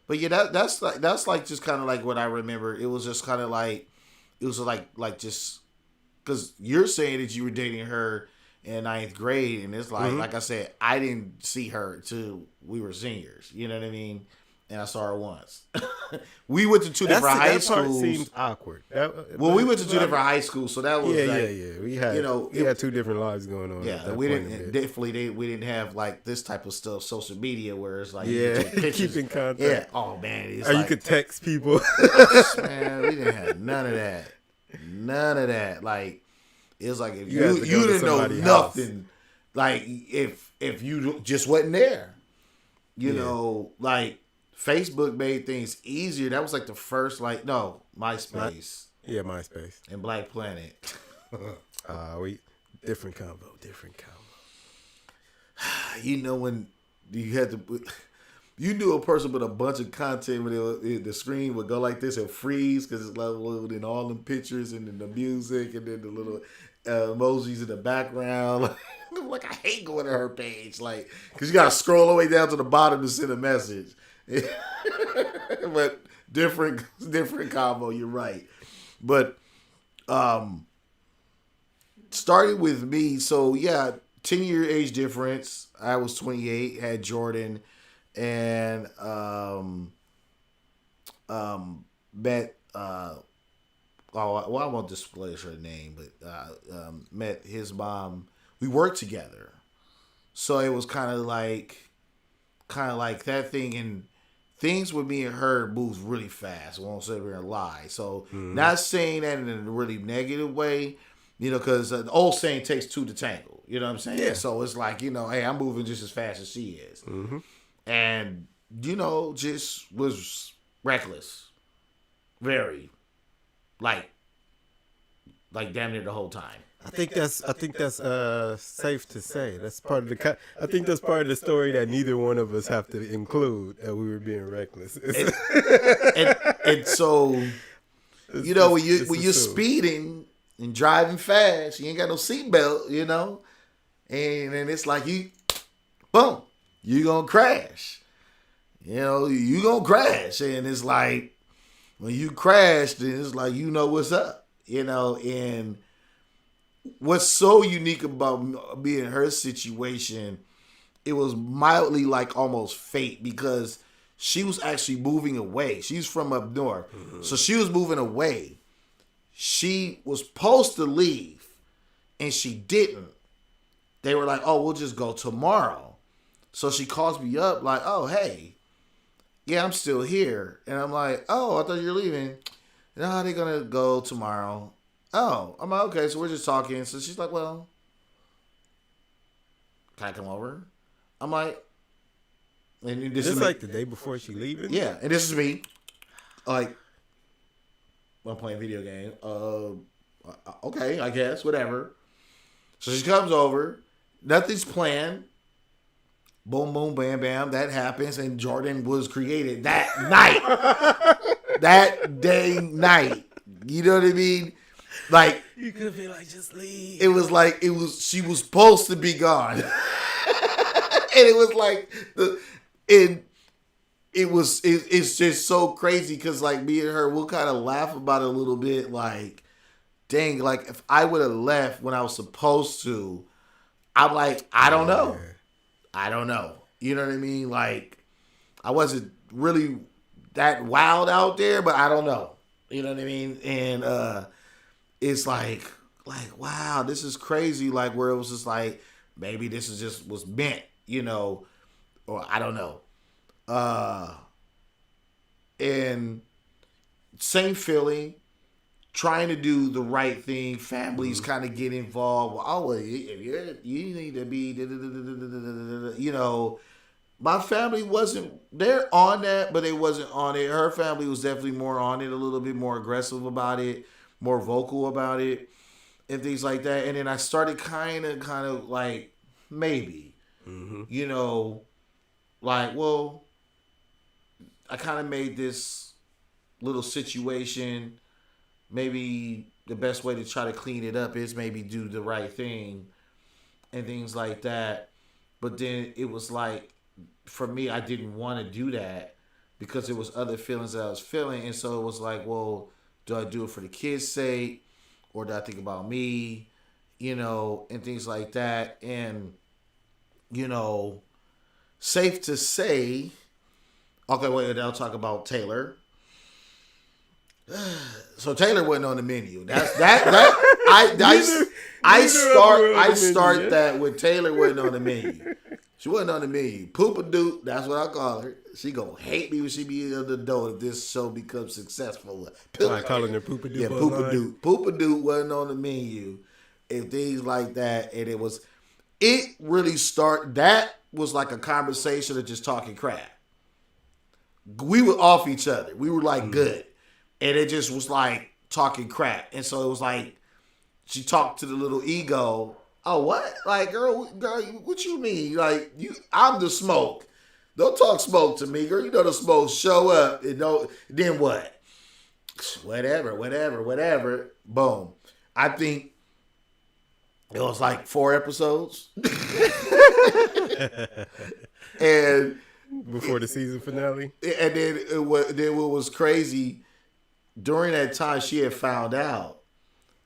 But yeah, that's like just kind of like what I remember. It was just kind of like, it was like just, because you're saying that you were dating her in ninth grade, and it's like I said, I didn't see her till we were seniors. You know what I mean? And I saw her once. We went to two different high schools. That part seemed awkward. We went to two different high schools, so that was yeah. We had, we had two different lives going on. Yeah, we didn't have like this type of stuff, social media, where it's like keeping contact. Yeah, oh man, or you could text people. Man, we didn't have none of that. Like, it was like if you didn't know nothing, like if you just wasn't there, you know, like. Facebook made things easier. That was like the first, MySpace. MySpace. And Black Planet. Different combo. You know when you had to, you knew a person with a bunch of content when the screen would go like this and freeze because it's leveled in all them pictures and then the music and then the little emojis in the background. Like, I hate going to her page, like, because you got to scroll all the way down to the bottom to send a message. But different combo, you're right. But started with me, so yeah, 10-year age difference. I was 28, had Jordan, and met I won't disclose her name, but met his mom. We worked together, so it was kind of like that thing, and things with me and her moves really fast. I won't sit here and lie. So not saying that in a really negative way, you know, because the old saying takes two to tangle. You know what I'm saying? Yeah. So it's like, you know, hey, I'm moving just as fast as she is, and you know, just was reckless, very, like damn near the whole time. I think that's safe to say. That's part of the. I think that's part of the story that neither one of us have to include, that we were being reckless. And so, you know, when you're speeding and driving fast. You ain't got no seatbelt, you know. And then it's like boom, you gonna crash. You know, you gonna crash. And it's like, when you crash, then it's like, you know what's up. You know, and what's so unique about being in her situation, it was mildly like almost fate, because she was actually moving away. She's from up north. So she was moving away. She was supposed to leave, and she didn't. They were like, oh, we'll just go tomorrow. So she calls me up like, oh, hey, yeah, I'm still here. And I'm like, oh, I thought you were leaving. No, they're going to go tomorrow. Oh, I'm like, okay, so we're just talking. So she's like, well, can I come over? I'm like, and this is like the day before she leaving? Yeah, and this is me. Like, I'm playing video game. Okay, I guess, whatever. So she comes over. Nothing's planned. Boom, boom, bam, bam. That happens, and Jordan was created that night. That day, night. You know what I mean? Like, You could have been like, just leave. it was like, she was supposed to be gone. And it was like, it's just so crazy, because like me and her, we'll kind of laugh about it a little bit. Like, dang, like if I would have left when I was supposed to, I'm like, I don't know. I don't know. You know what I mean? Like, I wasn't really that wild out there, but I don't know. You know what I mean? And it's like, wow, this is crazy. Like, where it was just like, maybe this is just was meant, you know, or I don't know. And same feeling, trying to do the right thing. Families kind of get involved. Oh, well, you need to be, you know. My family wasn't, they're on that, but they wasn't on it. Her family was definitely more on it, a little bit more aggressive about it, more vocal about it, and things like that. And then I started kind of like, maybe, you know, like, well, I kind of made this little situation. Maybe the best way to try to clean it up is maybe do the right thing and things like that. But then it was like, for me, I didn't want to do that because there was other feelings that I was feeling. And so it was like, well, do I do it for the kids' sake, or do I think about me, you know, and things like that. And, you know, safe to say, okay, wait, I'll talk about Taylor. So Taylor wasn't on the menu. I start that with Taylor wasn't on the menu. She wasn't on the menu. Poopadoot, that's what I call her. She gonna hate me when she be in the door if this show becomes successful. I calling her Poopadoot. Yeah, Poopadoot. Poopadoot wasn't on the menu. And things like that. And it that was like a conversation of just talking crap. We were off each other. We were like good. And it just was like talking crap. And so it was like, she talked to the little ego. Oh, what? Like, girl, what you mean? Like, I'm the smoke. Don't talk smoke to me, girl. You know the smoke show up. And then what? Whatever. Boom. I think it was like 4 episodes. And before the season finale. And then what was crazy, during that time she had found out.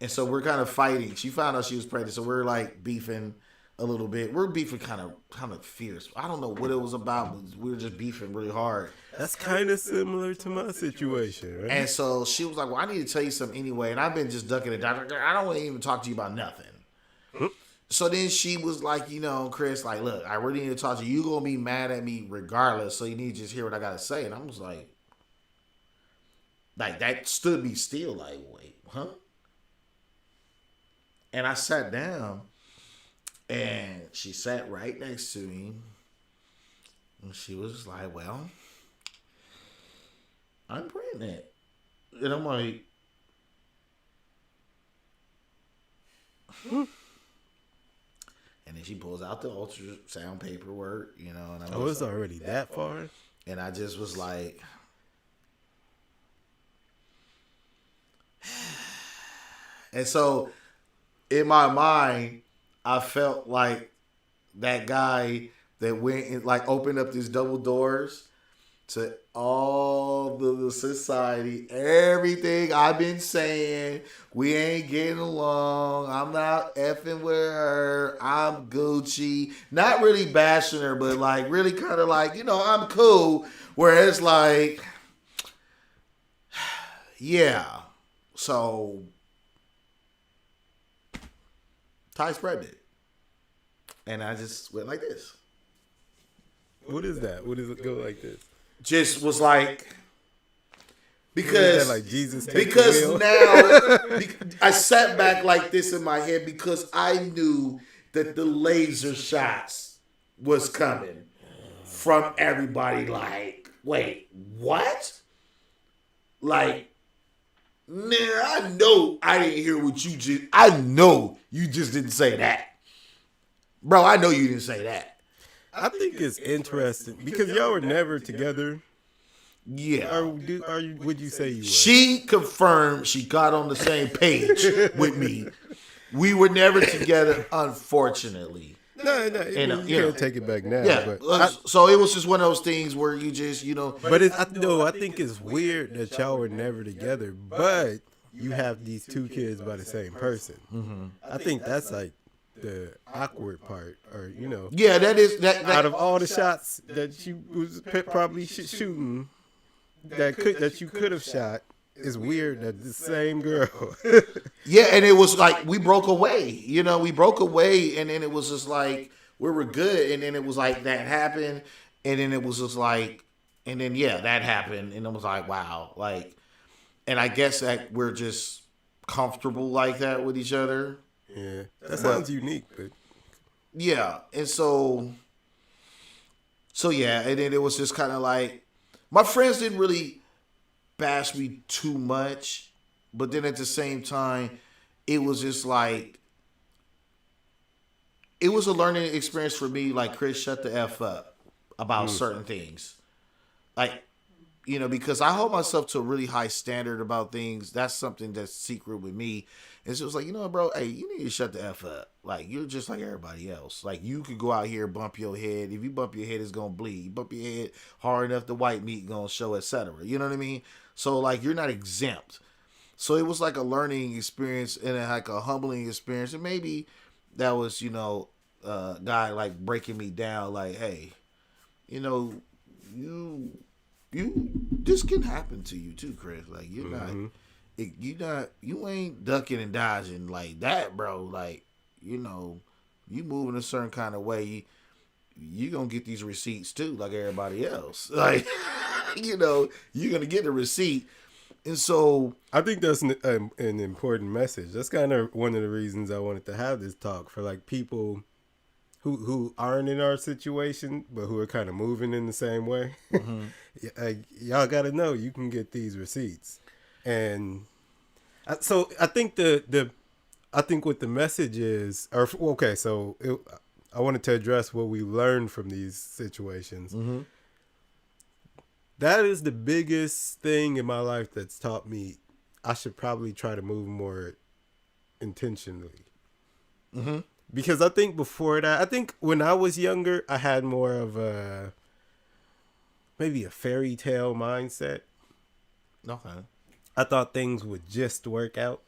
And so we're kind of fighting. She found out she was pregnant, so we're like beefing a little bit. We're beefing kind of fierce. I don't know what it was about, but we were just beefing really hard. That's kind of similar to my situation, right? And so she was like, well, I need to tell you something anyway. And I've been just ducking it. I don't want to even talk to you about nothing. So then she was like, you know, Chris, like, look, I really need to talk to you. You're going to be mad at me regardless, so you need to just hear what I got to say. And I was like, that stood me still, like, wait, huh? And I sat down, and she sat right next to me, and she was like, well, I'm pregnant. And I'm like, and then she pulls out the ultrasound paperwork, you know. And it's already that far? And I just was like, And so in my mind, I felt like that guy that went and like opened up these double doors to all the society, everything I've been saying. We ain't getting along. I'm not effing with her. I'm Gucci. Not really bashing her, but like really kind of like, I'm cool. Where it's like, yeah. So Ty spread it. And I just went like this. What is that? What does it go like this? Just was like, Is because that like Jesus take because the wheel? now I sat back like this in my head because I knew that the laser shots was coming from everybody. Like, wait, what? Like, man, I know I didn't hear what you just. I know you just didn't say that, bro. I know you didn't say that. I think it's interesting because y'all were never together. Yeah. Are you? Would you say you were? She confirmed she got on the same page with me. We were never together, unfortunately. No, you you know. can't take it back now. Yeah. But So it was just one of those things where you just, But I think it's weird that y'all were never together, but you have these two kids by the same person. Mm-hmm. I think that's like the awkward part, or Yeah, that is that. out of all the shots that you was probably shooting, that you could have shot, it's weird that the same girl. Yeah, and it was like we broke away. We broke away, and then it was just like we were good, and then it was like that happened, and then it was just like, and then that happened, and it was like wow, like, and I guess that we're just comfortable like that with each other. Yeah, that sounds unique, but Yeah, and so yeah, and then it was just kind of like my friends didn't really bash me too much, but then at the same time, it was just like it was a learning experience for me. Like Chris, shut the F up about certain things, like because I hold myself to a really high standard about things. That's something that's secret with me. And so it was like, bro, hey, you need to shut the F up. Like, you're just like everybody else. Like, you could go out here and bump your head. If you bump your head, it's going to bleed. You bump your head hard enough, the white meat going to show, etc. You know what I mean? So, like, you're not exempt. So it was like a learning experience and like a humbling experience. And maybe that was, guy, like, breaking me down. Like, hey, this can happen to you too, Chris. Like, you're not... You ain't ducking and dodging like that, bro. Like, you moving a certain kind of way, you gonna get these receipts too, like everybody else. Like, you're gonna get the receipt, and so I think that's an important message. That's kind of one of the reasons I wanted to have this talk for like people who aren't in our situation, but who are kind of moving in the same way. Mm-hmm. Y'all got to know you can get these receipts. And so I think I think what the message is, I wanted to address what we learned from these situations. Mm-hmm. That is the biggest thing in my life that's taught me I should probably try to move more intentionally. Mm-hmm. Because I think before that, when I was younger, I had more of maybe a fairy tale mindset. Okay. I thought things would just work out.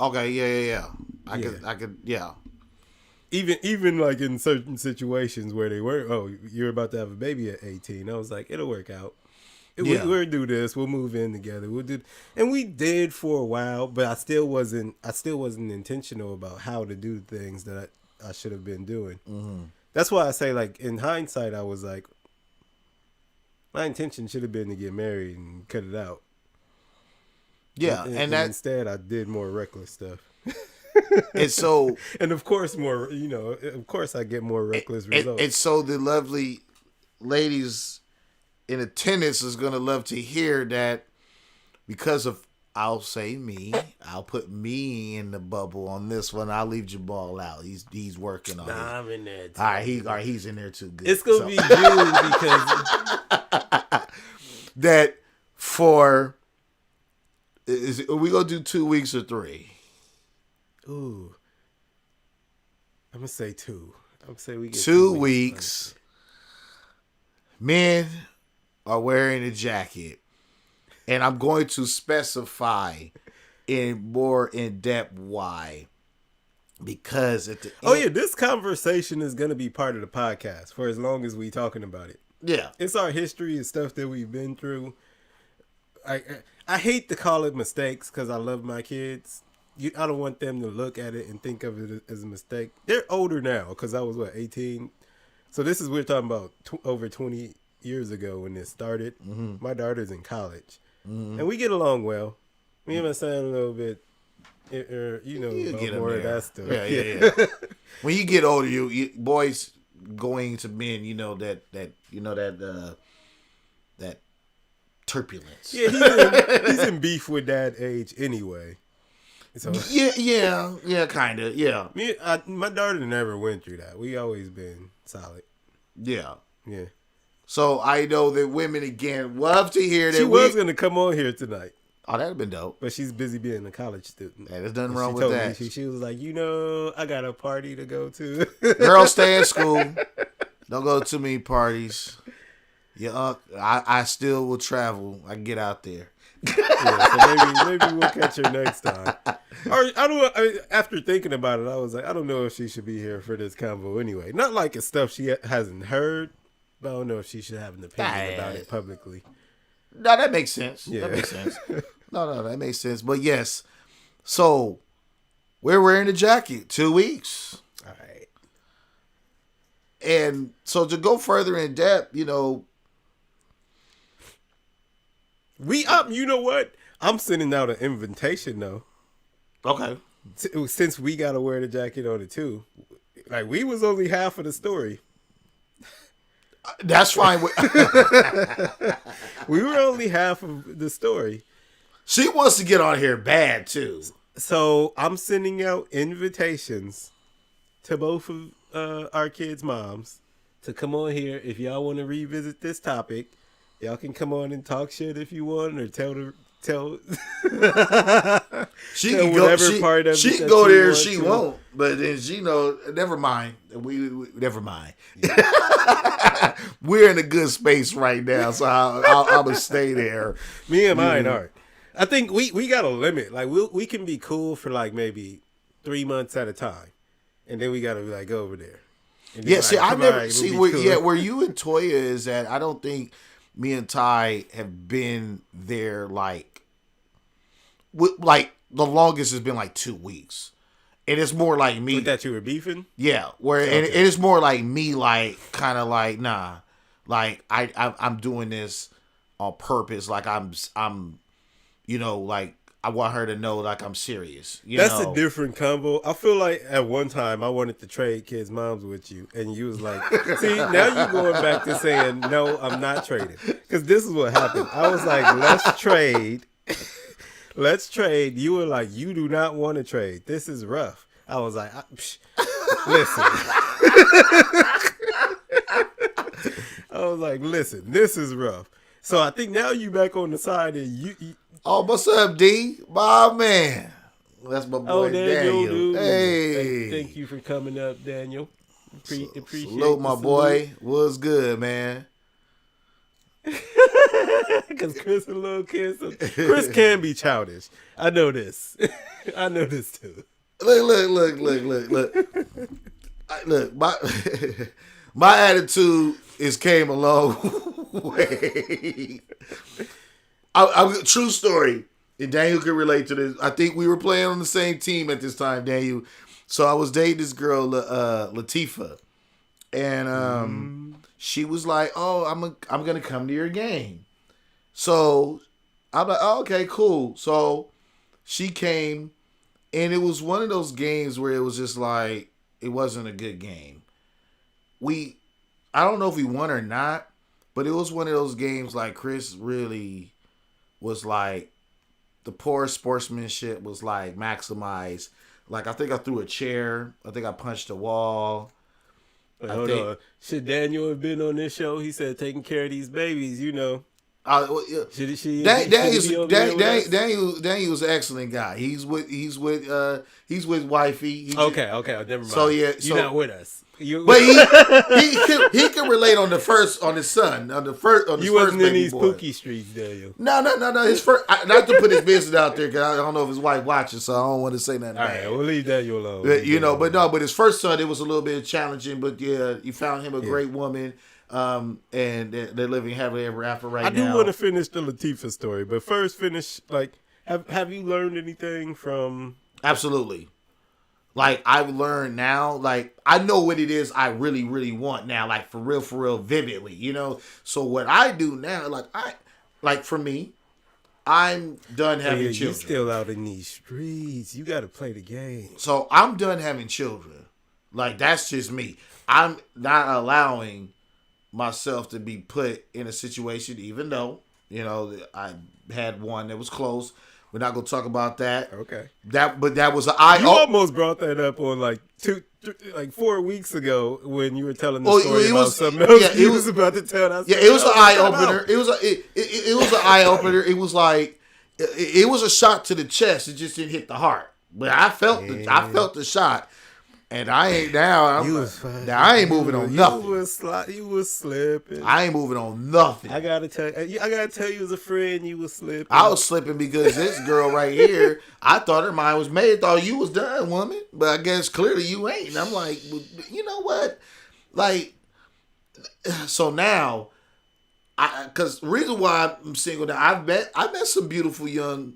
Okay, yeah. I could, yeah. Even like in certain situations where they were, you're about to have a baby at 18. I was like, it'll work out. We'll do this. We'll move in together. We'll do, and we did for a while, but I still wasn't intentional about how to do things that I should have been doing. Mm-hmm. That's why I say, like, in hindsight, I was like, my intention should have been to get married and cut it out. Yeah, and instead I did more reckless stuff. And so, and of course I get more reckless results. And so the lovely ladies in attendance is going to love to hear that because of, I'll say me, I'll put me in the bubble on this one. I'll leave Jabal out. He's working on it. I'm in there too. All right, he's in there too. Good. It's going to be June because that for... Are we gonna do 2 weeks or 3? Ooh. I'm gonna say 2. I'm gonna say we get 2 weeks. Men are wearing a jacket, and I'm going to specify in more in depth why. Because at the Oh yeah, this conversation is gonna be part of the podcast for as long as we talking about it. yeah, It's our history and stuff that we've been through. I hate to call it mistakes because I love my kids. I don't want them to look at it and think of it as a mistake. They're older now because I was 18. So this is we're talking about over 20 years ago when this started. Mm-hmm. My daughter's in college, and we get along well. Me and my son a little bit. You know, get more of there. that stuff. Yeah. When you get older, you boys going to men, that turbulence. Yeah, he's in beef with that age anyway. So Yeah, kind of, yeah. My daughter never went through that. We always been solid. Yeah. Yeah. So I know that women again love to hear that She was gonna come on here tonight, Oh, that'd have been dope. but she's busy being a college student. Yeah, there's nothing And wrong she with told me, that. she was like, I got a party to go to. Girls, stay in school. Don't go to too many parties. Yeah, I still will travel. I can get out there. Yeah, so maybe we'll catch her next time. Or after thinking about it, I was like, I don't know if she should be here for this convo anyway. Not like it's stuff she hasn't heard, but I don't know if she should have an opinion about it publicly. No, that makes sense. Yeah. That makes sense. No, that makes sense. But yes, so we're wearing a jacket 2 weeks. All right. And so to go further in depth, you know what? I'm sending out an invitation though. Okay. Since we gotta wear the jacket on it too. Like we was only half of the story. That's fine. We were only half of the story. She wants to get on here bad too. So I'm sending out invitations to both of our kids' moms to come on here. If y'all want to revisit this topic, y'all can come on and talk shit if you want, or tell she tell can go. She can go there. She won't. But then she never mind. We never mind. Yeah. We're in a good space right now, so I'm gonna stay there. Me and mine aren't. I think we got a limit. Like we can be cool for like maybe 3 months at a time, and then we gotta be like go over there. Yeah, see, I never see where where you and Toya is at. I don't think me and Ty have been there like the longest has been like 2 weeks. And it's more like me. With that you were beefing? Yeah. Where okay. And it is more like me, like kind of like, nah. Like I'm doing this on purpose. Like I'm like I want her to know like I'm serious. That's a different combo. I feel like at one time I wanted to trade kids' moms with you, and you was like, see, now you're going back to saying, no, I'm not trading. Because this is what happened. I was like, let's trade. Let's trade. You were like, you do not want to trade. This is rough. I was like, listen. I was like, listen, this is rough. So I think now you back on the side and you oh, what's up, D? My man. That's my boy, Daniel. Dude. Hey. Thank you for coming up, Daniel. Appreciate salute, my boy. What's good, man? Because Chris a little kid. So Chris can be childish. I know this. I know this too. Look. Look, my attitude came a long way. True story. And Daniel can relate to this. I think we were playing on the same team at this time, Daniel. So I was dating this girl, Latifah, and she was like, "Oh, I'm gonna come to your game." So I'm like, "Oh, okay, cool." So she came, and it was one of those games where it was just like it wasn't a good game. I don't know if we won or not, but it was one of those games like Chris really was like the poor sportsmanship was like maximized. Like I think I threw a chair. I think I punched a wall. Hold on. Should Daniel have been on this show? He said taking care of these babies, Well, yeah. Should she Daniel's be over there with us? Daniel's an excellent guy. He's with wifey. Okay, never mind. So yeah, you're not with us. But he can relate on his son on his you first wasn't in baby these boy. Pookie streets, Daniel. No. His first, not to put his business out there because I don't know if his wife watches, so I don't want to say nothing All bad. right, we'll leave Daniel alone. But his first son, it was a little bit challenging. But yeah, you found him a great woman, and they're living happily ever after right now. I do want to finish the Latifah story, but first finish have you learned anything from? Absolutely. Like, I've learned now, like, I know what it is I really, really want now, like, for real, vividly, you know? So what I do now, for me, I'm done having children. You're still out in these streets. You got to play the game. So I'm done having children. Like, that's just me. I'm not allowing myself to be put in a situation, even though, you know, I had one that was close. We're not gonna talk about that. Okay. But that was an eye. You almost brought that up on 4 weeks ago when you were telling the story about something else. Yeah, it was about to tell us. Yeah, it was an eye opener. It was an eye opener. It was like it was a shot to the chest. It just didn't hit the heart. But I felt the shot. And I ain't now. I ain't moving on nothing. You was slipping. I ain't moving on nothing. I gotta tell you as a friend, you was slipping. I was slipping because this girl right here, I thought her mind was made. Thought you was done, woman. But I guess clearly you ain't. And I'm like, well, you know what? Like, so now, because the reason why I'm single now, I met some beautiful young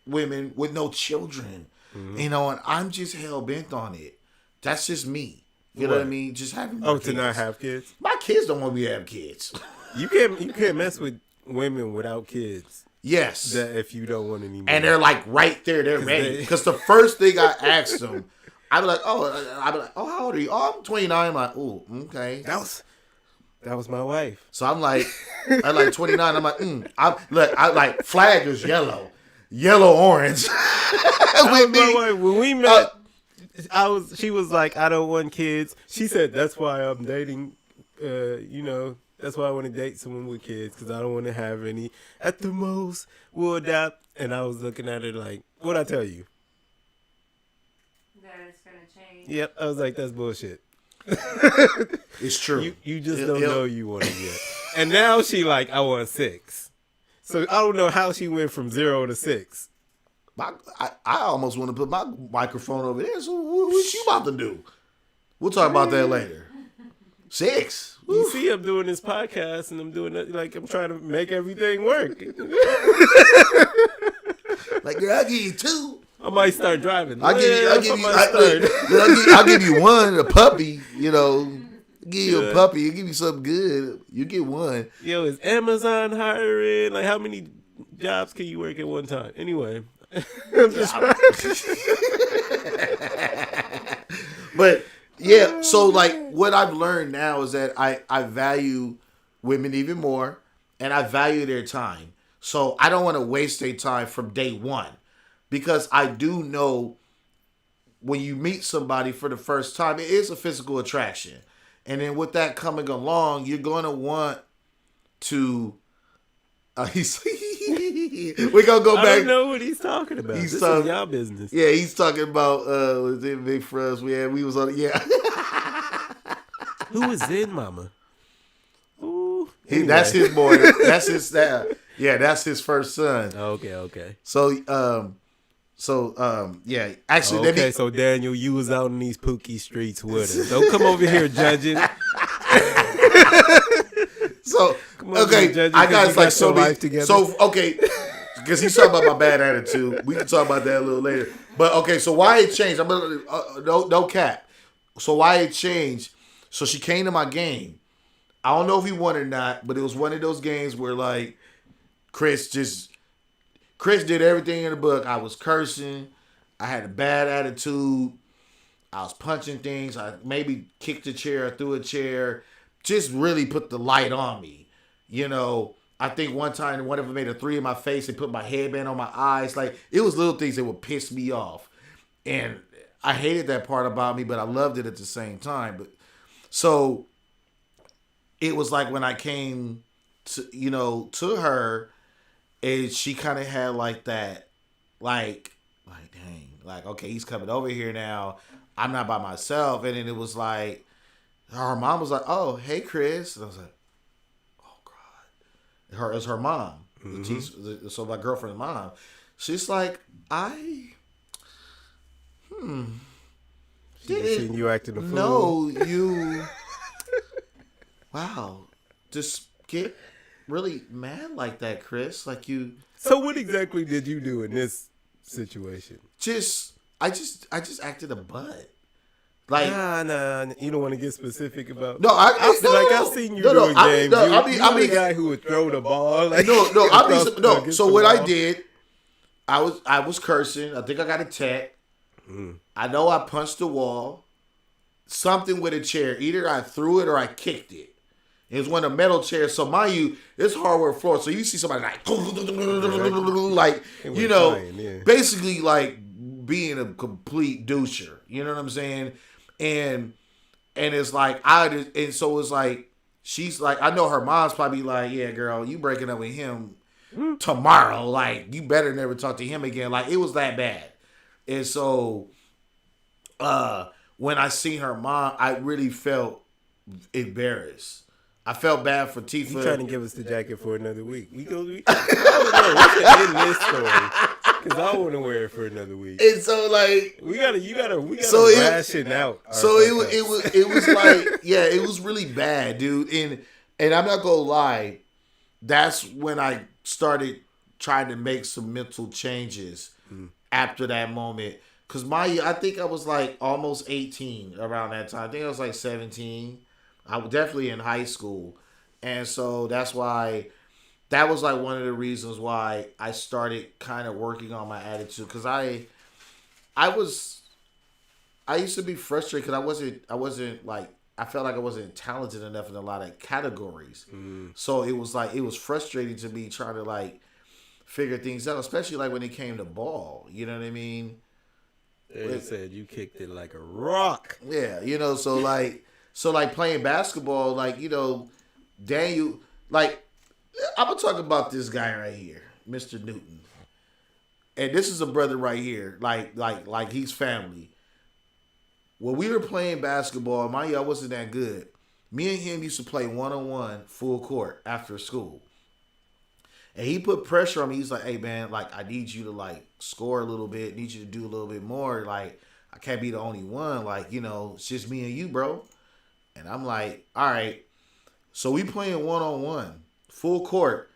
women with no children. Mm-hmm. You know, and I'm just hell bent on it. That's just me. You know what I mean? Just having kids. To not have kids. My kids don't want me to have kids. You can't mess with women without kids. Yes. That if you don't want any more. And they're like right there, they're ready. Because the first thing I asked them, I'd be like, how old are you? Oh, I'm 29. I'm like, oh, okay. That was my wife. So I'm like 29. I'm like, I like flag is yellow. Yellow orange. With me. When we met, she was like, I don't want kids. She said, that's why I'm dating, that's why I want to date someone with kids, because I don't want to have any. At the most, we'll adopt. And I was looking at her like, what'd I tell you? That it's going to change. Yep. I was like, that's bullshit. It's true. You just don't know you want it yet. And now she like, I want 6. So I don't know how she went from 0 to 6. I almost want to put my microphone over there. So what you about to do? We'll talk about that later. 6. You see, I'm doing this podcast and I'm doing it like I'm trying to make everything work. Like, girl, I'll give you 2. I might start driving. I'll give you 1, a puppy. You know, give you a puppy. I'll give you something good. You get 1. Yo, is Amazon hiring? Like, how many jobs can you work at one time? Anyway. But yeah, so like what I've learned now is that I value women even more, and I value their time. So I don't want to waste their time from day one, because I do know when you meet somebody for the first time, it is a physical attraction. And then with that coming along, you're going to want to we're gonna go back. I don't know what he's talking about. This is y'all business. Yeah, he's talking about was it Big Frost? We was on it. Yeah. Who was in Mama? Ooh, anyway. That's his boy. That's his that's his first son. Okay. So yeah. Actually, okay. So Daniel, you was out in these Pookie streets with us. Don't come over here judging. So okay, I got like so life together. So okay, because he's talking about my bad attitude. We can talk about that a little later. But okay, so why it changed? I'm gonna no cap. So why it changed? So she came to my game. I don't know if he won or not, but it was one of those games where like Chris did everything in the book. I was cursing. I had a bad attitude. I was punching things. I maybe kicked a chair, threw a chair. Just really put the light on me. You know, I think one time one of them made a 3 in my face and put my headband on my eyes. Like, it was little things that would piss me off. And I hated that part about me, but I loved it at the same time. But so it was like when I came to her, is she kind of had like that, like dang, like okay, he's coming over here now. I'm not by myself, and then it was like her mom was like, "Oh, hey, Chris," and I was like, "Oh God," it's her mom. So my girlfriend's mom, she's like, Seen you acting a fool. No, you. Wow, just get really mad like that, Chris. Like you. So what exactly did you do in this situation? I just acted a butt. Like Nah, you don't want to get specific about. no, I've seen you doing games. I mean, mean, the guy who would throw the ball. Like, So what I did, I was cursing. I think I got a tech. I know I punched the wall. Something with a chair. Either I threw it or I kicked it. It was one of the metal chairs. So mind you, it's hardwood floor. So you see somebody like basically like being a complete doucher. You know what I'm saying? And it's like so it's like she's like, I know her mom's probably like, yeah, girl, you breaking up with him tomorrow. Like, you better never talk to him again. Like, it was that bad. And so when I seen her mom, I really felt embarrassed. I felt bad for Tifa. You trying to give us the jacket for another week? I don't know. We should end this story because I want to wear it for another week. And so like we gotta ration out. So it was like, yeah, it was really bad, dude. And I'm not gonna lie, that's when I started trying to make some mental changes after that moment. Cause I think I was like almost 18 around that time. I think I was like 17. I was definitely in high school. And so that's why that was like one of the reasons why I started kind of working on my attitude. Cause I used to be frustrated because I wasn't like, I felt like I wasn't talented enough in a lot of categories. So it was frustrating to me trying to like figure things out, especially like when it came to ball. You know what I mean? They said you kicked it like a rock. Yeah, so like playing basketball, like, Daniel, like, I'm gonna talk about this guy right here, Mr. Newton. And this is a brother right here, like he's family. When we were playing basketball, mind you, I wasn't that good. Me and him used to play one-on-one full court after school. And he put pressure on me. He's like, hey, man, like, I need you to, like, score a little bit. Need you to do a little bit more. Like, I can't be the only one. Like, it's just me and you, bro. And I'm like, all right. So we playing one-on-one, full court.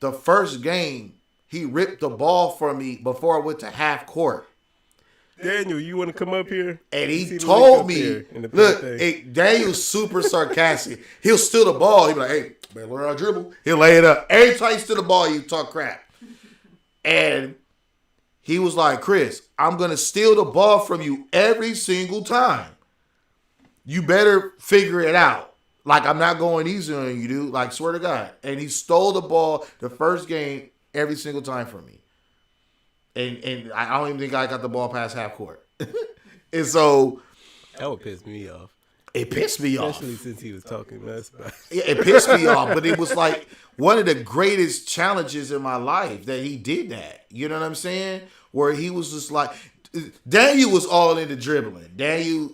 The first game, he ripped the ball from me before I went to half court. Daniel, you want to come up here? And he told me, look, Daniel's super sarcastic. He'll steal the ball. He'll be like, hey, man, learn how to dribble. He'll lay it up. Every time you steal the ball, you talk crap. And he was like, Chris, I'm going to steal the ball from you every single time. You better figure it out. Like, I'm not going easy on you, dude. Like, swear to God. And he stole the ball the first game every single time from me. And I don't even think I got the ball past half court. And so that would piss me off. It pissed me off. Especially since he was talking mess about it. Yeah, it pissed me off. But it was like one of the greatest challenges in my life that he did that. You know what I'm saying? Where he was just like, Daniel was all into dribbling. Daniel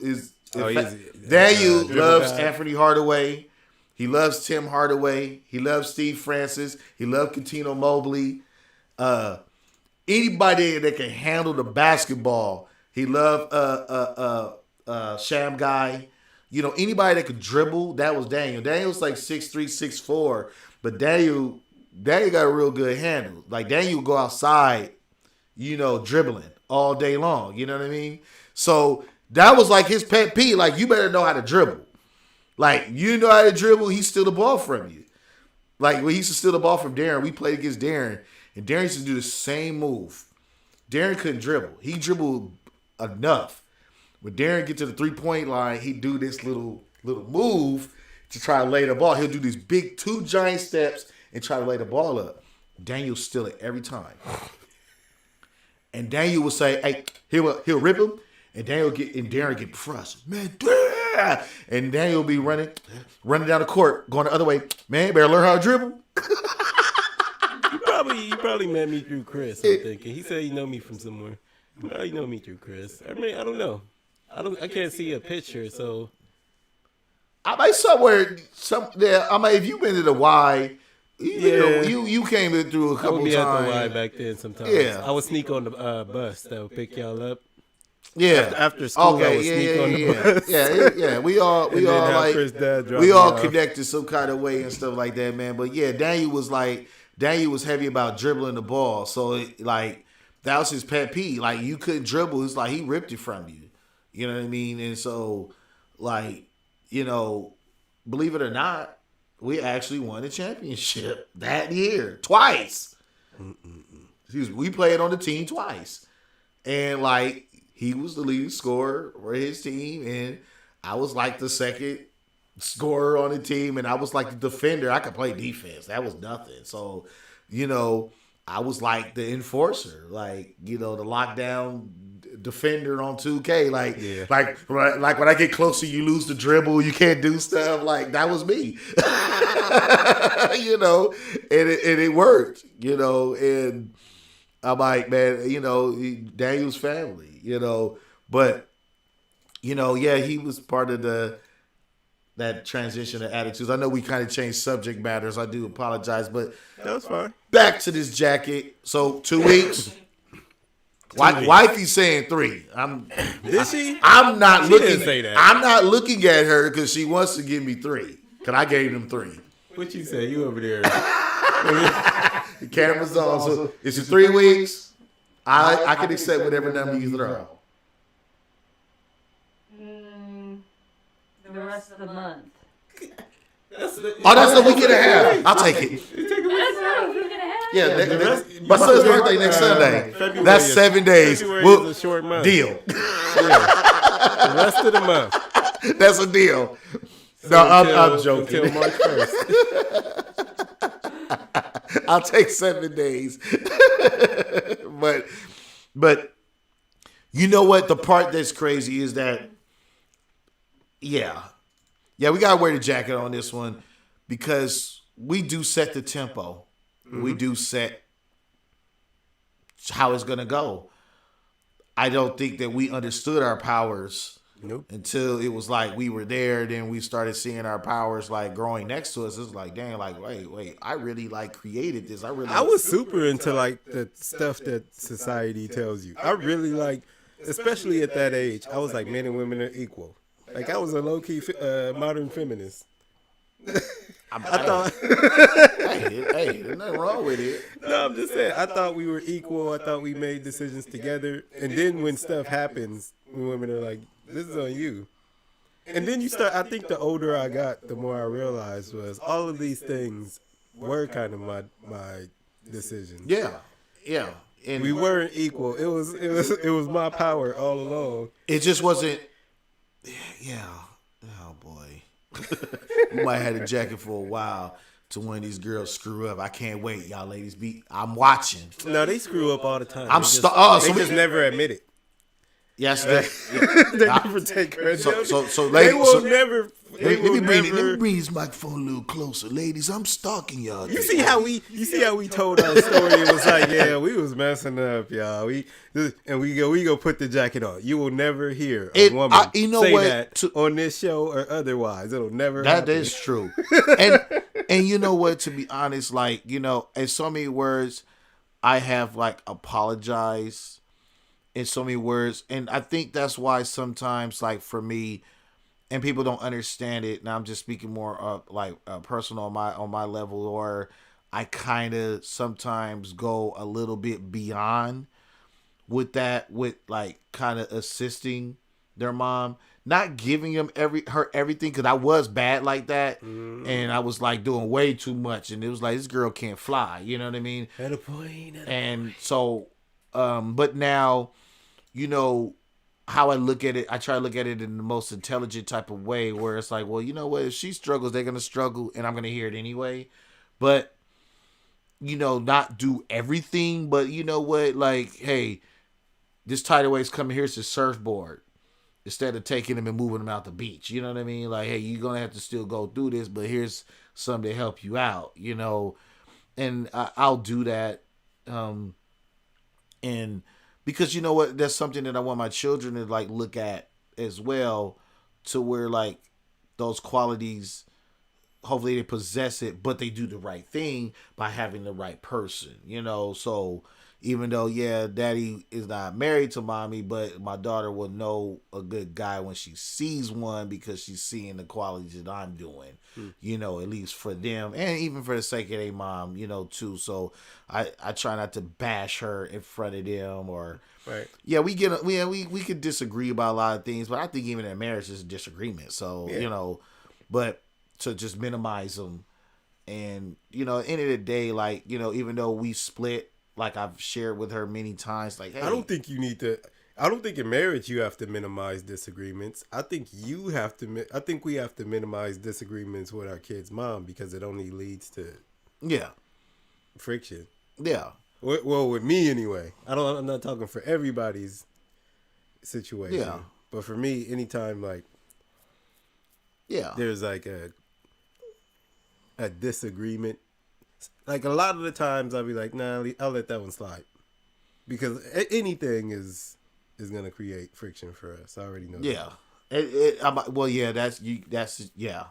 loves Anthony Hardaway. He loves Tim Hardaway. He loves Steve Francis. He loves Cuttino Mobley. Anybody that can handle the basketball. He loved Sham Guy. Anybody that could dribble, that was Daniel. Daniel's like 6'3", 6'4", but Daniel got a real good handle. Like, Daniel would go outside, dribbling all day long. You know what I mean? So that was like his pet peeve. Like, you better know how to dribble. Like, you know how to dribble, he steal the ball from you. Like, when he used to steal the ball from Darren, we played against Darren, and Darren used to do the same move. Darren couldn't dribble. He dribbled enough. When Darren get to the 3-point line, he'd do this little move to try to lay the ball. He'll do these big 2 giant steps and try to lay the ball up. Daniel steal it every time. And Daniel will say, hey, he'll rip him, and Darren get frustrated. Man, damn! And Daniel will be running down the court, going the other way. Man, better learn how to dribble. You probably met me through Chris. I'm thinking. He said he know me from somewhere. How you know me through Chris? I mean, I don't know. I can't see a picture, so. I might somewhere. I might. If you've been to the Y, you came in through a I couple would be times. at the Y back then sometimes. Yeah. I would sneak on the bus that would pick y'all up. Yeah. After school, I would sneak on the bus. Yeah. We all like Chris Dad drop we me all off. connected some kind of way and stuff like that, man. But yeah, Daniel was heavy about dribbling the ball, so that was his pet peeve. Like you couldn't dribble, it's like he ripped it from you. You know what I mean? And so, believe it or not, we actually won the championship that year twice. Excuse me, we played on the team twice, and he was the leading scorer for his team, and I was like the second scorer on the team, and I was like the defender. I could play defense. That was nothing. So, I was like the enforcer, the lockdown defender on 2K. Like when I get closer, you lose the dribble, you can't do stuff. Like that was me. And it worked, and I'm like, man, Daniel's family, but he was part of that transition of attitudes. I know we kind of changed subject matters. I do apologize, but That's fine. back to this jacket. So 2 weeks. Wifey's saying 3. Did she? I'm not She looking. didn't say that. I'm not looking at her because she wants to give me 3. Cause I gave them 3. What you say? You over there? The camera's on. So it's 3 weeks. I can accept whatever number you throw. The rest of the month. That's a week and a half. I'll take it. That's not a week and a half. Yeah, my son's birthday next Sunday. February That's is- 7 days. February Well, is a short month. deal. The rest of the month. That's a deal. So No, I'm joking. Until March 1st. I'll take 7 days. but you know what? The part that's crazy is that, we gotta wear the jacket on this one because we do set the tempo. Mm-hmm. We do set how it's gonna go. I don't think that we understood our powers. Nope. Until it was like we were there, then we started seeing our powers growing next to us. It's like, dang, wait, I really created this. I was super into the stuff that society tells you. I really especially at that age, I was like, men and women are equal. I was a low key modern feminist. I thought, hey, there's nothing wrong with it. No, I'm just saying. I thought we were equal. I thought we made decisions together. And then when stuff happens, when women are like, this is on you. And then you start, I think the older I got, the more I realized was all of these things were kind of my decisions. Yeah. And We weren't equal. It was my power all along. it just wasn't. Yeah. Oh boy. We might have had a jacket for a while to when these girls screw up. I can't wait, y'all ladies. I'm watching. No, they screw up all the time. I'm They just- stu- oh, They so we- just never admit it. Yes. They never take credit. So They ladies. will never. They Let will me never. bring this microphone a little closer, ladies. I'm stalking y'all. You see how we told our story? It was like, yeah, we was messing up, y'all. We go put the jacket on. You will never hear a woman say that on this show or otherwise. It'll never. That happen. is true. And you know what? To be honest, in so many words, I have apologized in so many words, and I think that's why sometimes, for me. And people don't understand it. Now I'm just speaking more of personal on my level, or I kind of sometimes go a little bit beyond with that, with kind of assisting their mom, not giving them everything, because I was bad like that, and I was doing way too much, and it was this girl can't fly, you know what I mean? At a point. And so, but now, how I look at it, I try to look at it in the most intelligent type of way, where it's well, you know what? If she struggles, they're going to struggle, and I'm going to hear it anyway. But, not do everything, but you know what? Hey, this tidal wave's coming here. It's a surfboard. instead of taking them and moving them out the beach. You know what I mean? Like, hey, you're gonna have to still go through this, but here's something to help you out. You know, and I'll do that. And because you know what, that's something that I want my children to like look at as well, to where like those qualities, hopefully they possess it, but they do the right thing by having the right person, you know. So even though, yeah, daddy is not married to mommy, but my daughter will know a good guy when she sees one, because she's seeing the qualities that I'm doing, you know, at least for them, and even for the sake of their mom, you know, too. So I try not to bash her in front of them, or Right. yeah, we could disagree about a lot of things, but I think even in marriage is a disagreement. So you know, but to just minimize them, and you know, at the end of the day, like, you know, even though we split, like I've shared with her many times, like, hey, I don't think you need to. I don't think in marriage you have to minimize disagreements. I think you have to. I think we have to minimize disagreements with our kid's mom, because it only leads to yeah, friction. yeah, Well, with me anyway. I'm not talking for everybody's situation. Yeah. But for me, anytime like yeah, there's like a disagreement, like a lot of the times I'll be like, nah, I'll let that one slide, because anything is gonna create friction for us. I already know. yeah. Well, yeah, that's yeah.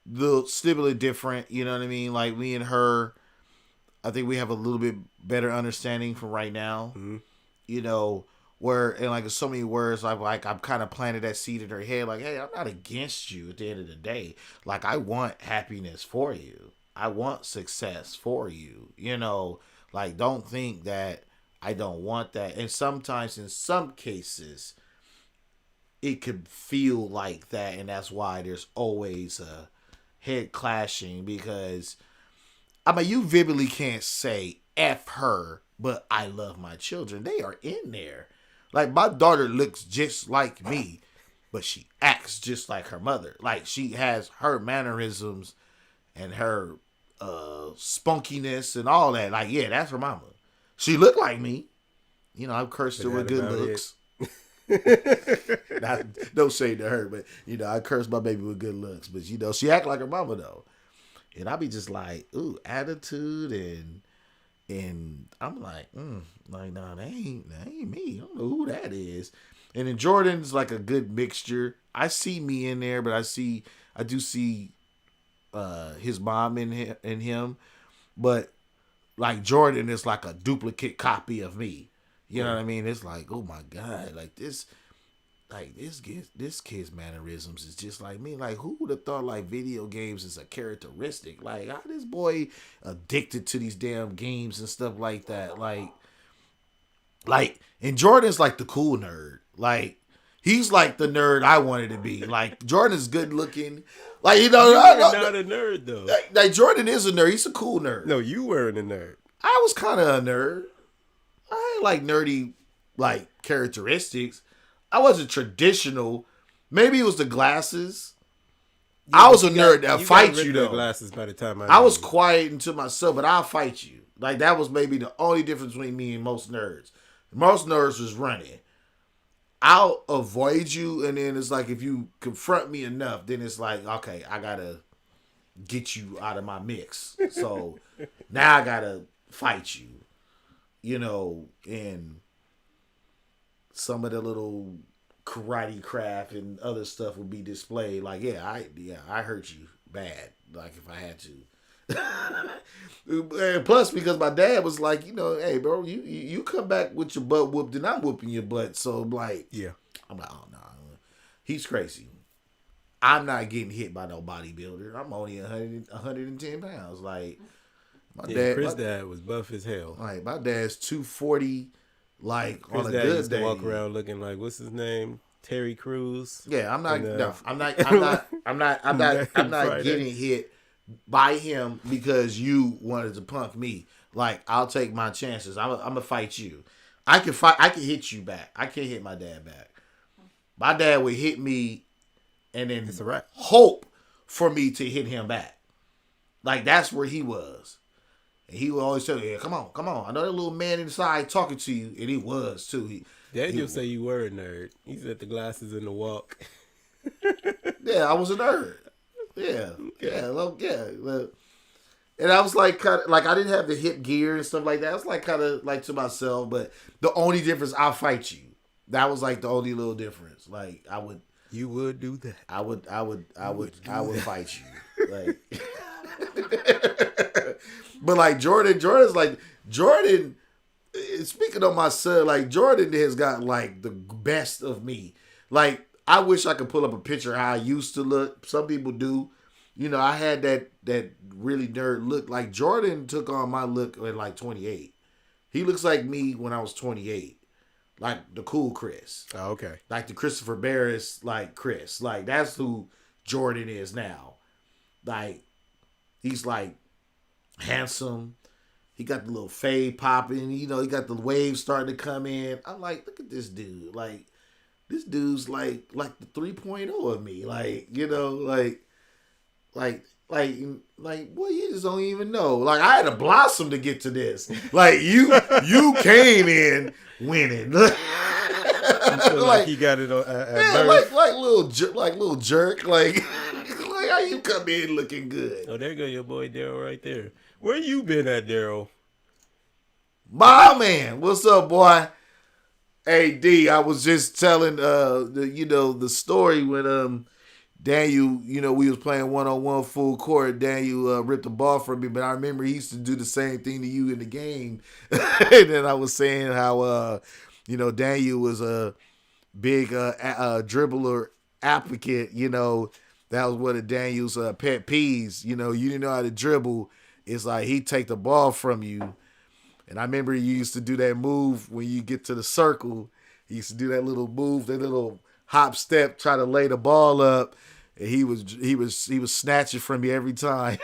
The still different, you know what I mean? Like me and her, I think we have a little bit better understanding for right now. Mm-hmm. You know, where in like so many words, I've kind of planted that seed in her head, like, hey, I'm not against you at the end of the day. Like, I want happiness for you. I want success for you. You know, like, don't think that I don't want that. And sometimes, in some cases, it could feel like that, and that's why there's always a head clashing, because I mean, you vividly can't say F her, but I love my children. They are in there. Like, my daughter looks just like me, but she acts just like her mother. Like, she has her mannerisms and her spunkiness and all that. Like, yeah, that's her mama. She looked like me. You know, I've cursed her with good looks. No shade to her, but, you know, I cursed my baby with good looks. But, you know, she act like her mama, though. And I be just like, ooh, attitude, and I'm like, like, nah, that ain't me. I don't know who that is. And then Jordan's like a good mixture. I see me in there, but I do see his mom in him. But like, Jordan is like a duplicate copy of me. You know what I mean? It's like, oh my God, this kid's mannerisms is just like me. Like, who would have thought like video games is a characteristic? Like, how this boy addicted to these damn games and stuff like that? Like, and Jordan's like the cool nerd. Like, he's like the nerd I wanted to be. Like, Jordan's good looking. Like, you know, You're not a nerd though. Like, Jordan is a nerd. He's a cool nerd. No, you weren't a nerd. I was kind of a nerd. I ain't like nerdy like characteristics. I wasn't traditional. Maybe it was the glasses. Yeah, I was a nerd that fight got you rid of though. Glasses by the time I was knew you. quiet and to myself, but I'll fight you. Like, that was maybe the only difference between me and most nerds. Most nerds was running. I'll avoid you, and then it's like, if you confront me enough, then it's like, okay, I gotta get you out of my mix. So now I gotta fight you. You know, and some of the little karate craft and other stuff would be displayed. Like, I hurt you bad. Like, if I had to. And plus, because my dad was like, you know, hey, bro, you come back with your butt whooped, and I'm whooping your butt. So I'm like, Yeah. I'm like, oh no, he's crazy. I'm not getting hit by no bodybuilder. I'm only 110 pounds. Like, Chris' dad was buff as hell. Like, my dad's 240. Like, Chris' on a dad good used day. to walk around looking like, what's his name? Terry Crews. Yeah, I'm not. And, No, I'm not Friday. getting hit by him because you wanted to punk me. Like, I'll take my chances. I'm gonna fight you. I can hit you back. I can't hit my dad back. My dad would hit me, and then It's a wrap. hope for me to hit him back. Like, that's where he was. And he would always tell me, yeah, come on. I know that little man inside talking to you. And he was, too. Daniel say you were a nerd. He said the glasses and the walk. Yeah, I was a nerd. Yeah, yeah. And I was like, kind of, like I didn't have the hip gear and stuff like that. I was like, kind of like to myself. But the only difference, I'll fight you. That was like the only little difference. Like I would. You would do that. I would fight you. Like, but like Jordan's like Jordan. Speaking of my son, like Jordan has got like the best of me. Like I wish I could pull up a picture of how I used to look. Some people do. You know, I had that really nerd look. Like Jordan took on my look at like 28. He looks like me when I was 28. Like the cool Chris. Oh, okay. Like the Christopher Barris, like Chris. Like that's who Jordan is now. Like he's like handsome. He got the little fade popping. You know, he got the waves starting to come in. I'm like, look at this dude. Like this dude's like the 3.0 of me. Like, you know, like boy, you just don't even know. Like I had to blossom to get to this. Like you came in winning. Like he got it at yeah, birth. like little jerk. Like how you come in looking good? Oh, there go your boy Daryl right there. Where you been at, Daryl? My man, what's up, boy? Hey D, I was just telling the story when Daniel, we was playing 1-on-1 full court. Daniel ripped the ball from me, but I remember he used to do the same thing to you in the game. And then I was saying how Daniel was a big dribbler advocate. That was one of Daniel's pet peeves. You didn't know how to dribble. It's like he'd take the ball from you. And I remember you used to do that move when you get to the circle. He used to do that little move, that little hop step, try to lay the ball up. And he was snatching from you every time.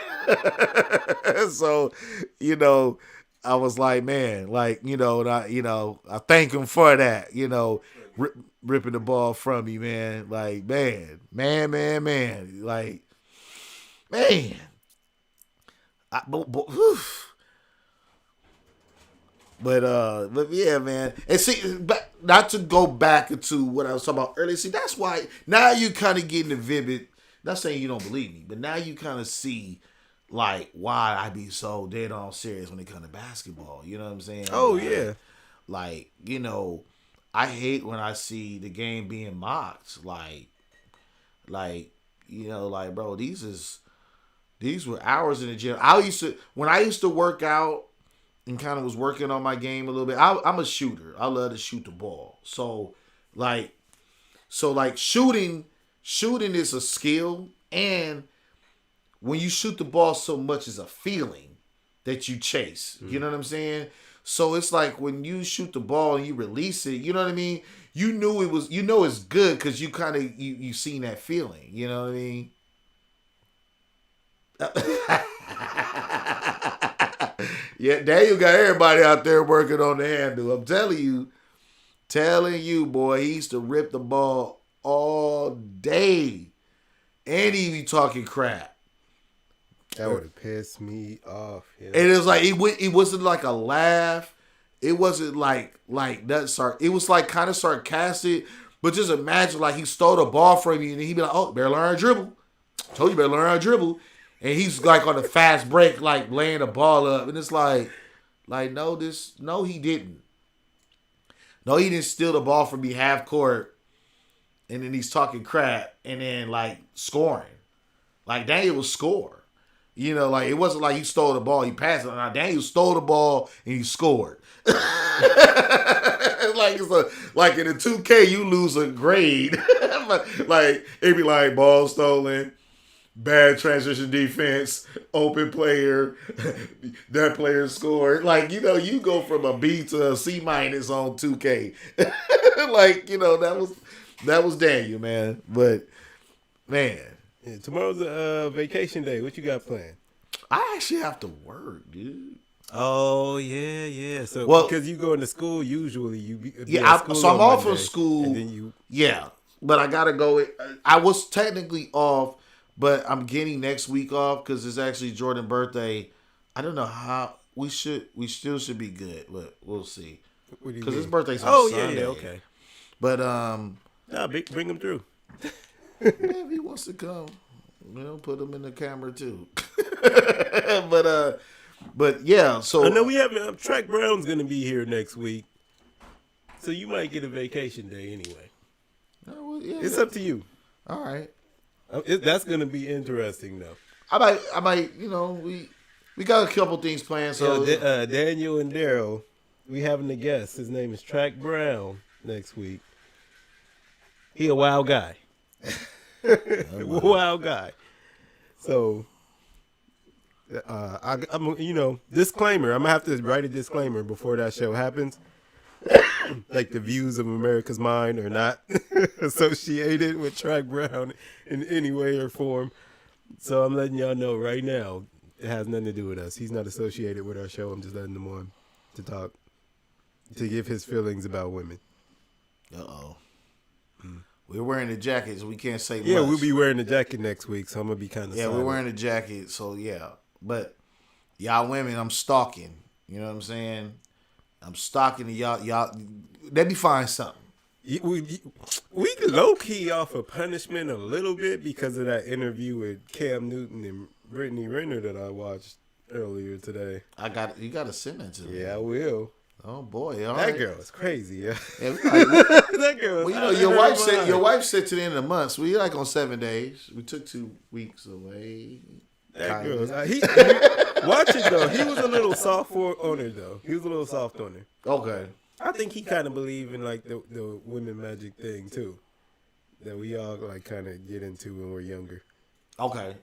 So, I was like, man, I thank him for that, ripping the ball from you, man. Like, man. Like, man. But yeah, man. And see, but not to go back into what I was talking about earlier. See, that's why now you kind of getting the vivid. Not saying you don't believe me, but now you kind of see like why I be so dead on serious when it comes to basketball. You know what I'm saying? Oh yeah. Like I hate when I see the game being mocked. Like bro, these were hours in the gym. When I used to work out and kind of was working on my game a little bit. I'm a shooter. I love to shoot the ball. So shooting is a skill, and when you shoot the ball so much is a feeling that you chase. You know what I'm saying? So it's like when you shoot the ball and you release it, you know what I mean? You knew it was, it's good because you kind of you seen that feeling. You know what I mean? Yeah, Daniel got everybody out there working on the handle. I'm telling you, boy, he used to rip the ball all day. And he be talking crap. That would have pissed me off. Yeah. And it was like, it wasn't like a laugh. It wasn't like that. It was like kind of sarcastic. But just imagine like he stole the ball from you and he'd be like, oh, better learn how to dribble. Told you better learn how to dribble. And he's like on a fast break, like laying the ball up. And it's like no, he didn't. No, he didn't steal the ball from me half court. And then he's talking crap and then like scoring. Like Daniel was score. Like it wasn't like he stole the ball, he passed it. Now Daniel stole the ball and he scored. Like in a 2K you lose a grade. Like it'd be like ball stolen. Bad transition defense, open player, that player scored. Like, you go from a B to a C- on 2K. Like, that was Daniel, man. But, man. Yeah, tomorrow's a vacation day. What you got planned? I actually have to work, dude. Oh, yeah. So, because you go into school, usually you be so I'm off of school. And then yeah, but I got to go. I was technically off. But I'm getting next week off because it's actually Jordan's birthday. I don't know how we still should be good, but we'll see. What do you because his mean? birthday's on Oh Sunday. yeah, okay. But Nah, bring him through. if he wants to come, put him in the camera too. but yeah. So I know we have Track Brown's gonna be here next week, so you might get a vacation day anyway. Yeah, It's up to you. all right. That's gonna be interesting though. I might. We got a couple things planned. So Daniel and Daryl, we having a guest. His name is Track Brown next week. He a wild guy. Wild guy. So, I'm disclaimer. I'm gonna have to write a disclaimer before that show happens. Like the views of America's Mind are not associated with Track Brown in any way or form. So I'm letting y'all know right now. It has nothing to do with us. He's not associated with our show. I'm just letting him on to talk, to give his feelings about women. Uh-oh. We're wearing the jackets. We can't say Yeah, much. we'll be wearing the jacket next week, so I'm going to be kind of we're wearing the jacket, so yeah. But y'all women, I'm stalking. You know what I'm saying? I'm stalking y'all. Let me find something. We low-key offer punishment a little bit because of that interview with Cam Newton and Brittany Renner that I watched earlier today. You got to send it to me. Yeah, I will. Oh boy, all That right. girl is crazy, yeah. Yeah, we like, That girl is well, out of your her wife mind. said to the end of the month. So we like on 7 days. We took 2 weeks away. That Kinda. girl is watch it, though. He was a little soft on her, though. He was a little soft on her. Okay. I think he kind of believe in like the women magic thing too, that we all like kind of get into when we're younger. Okay.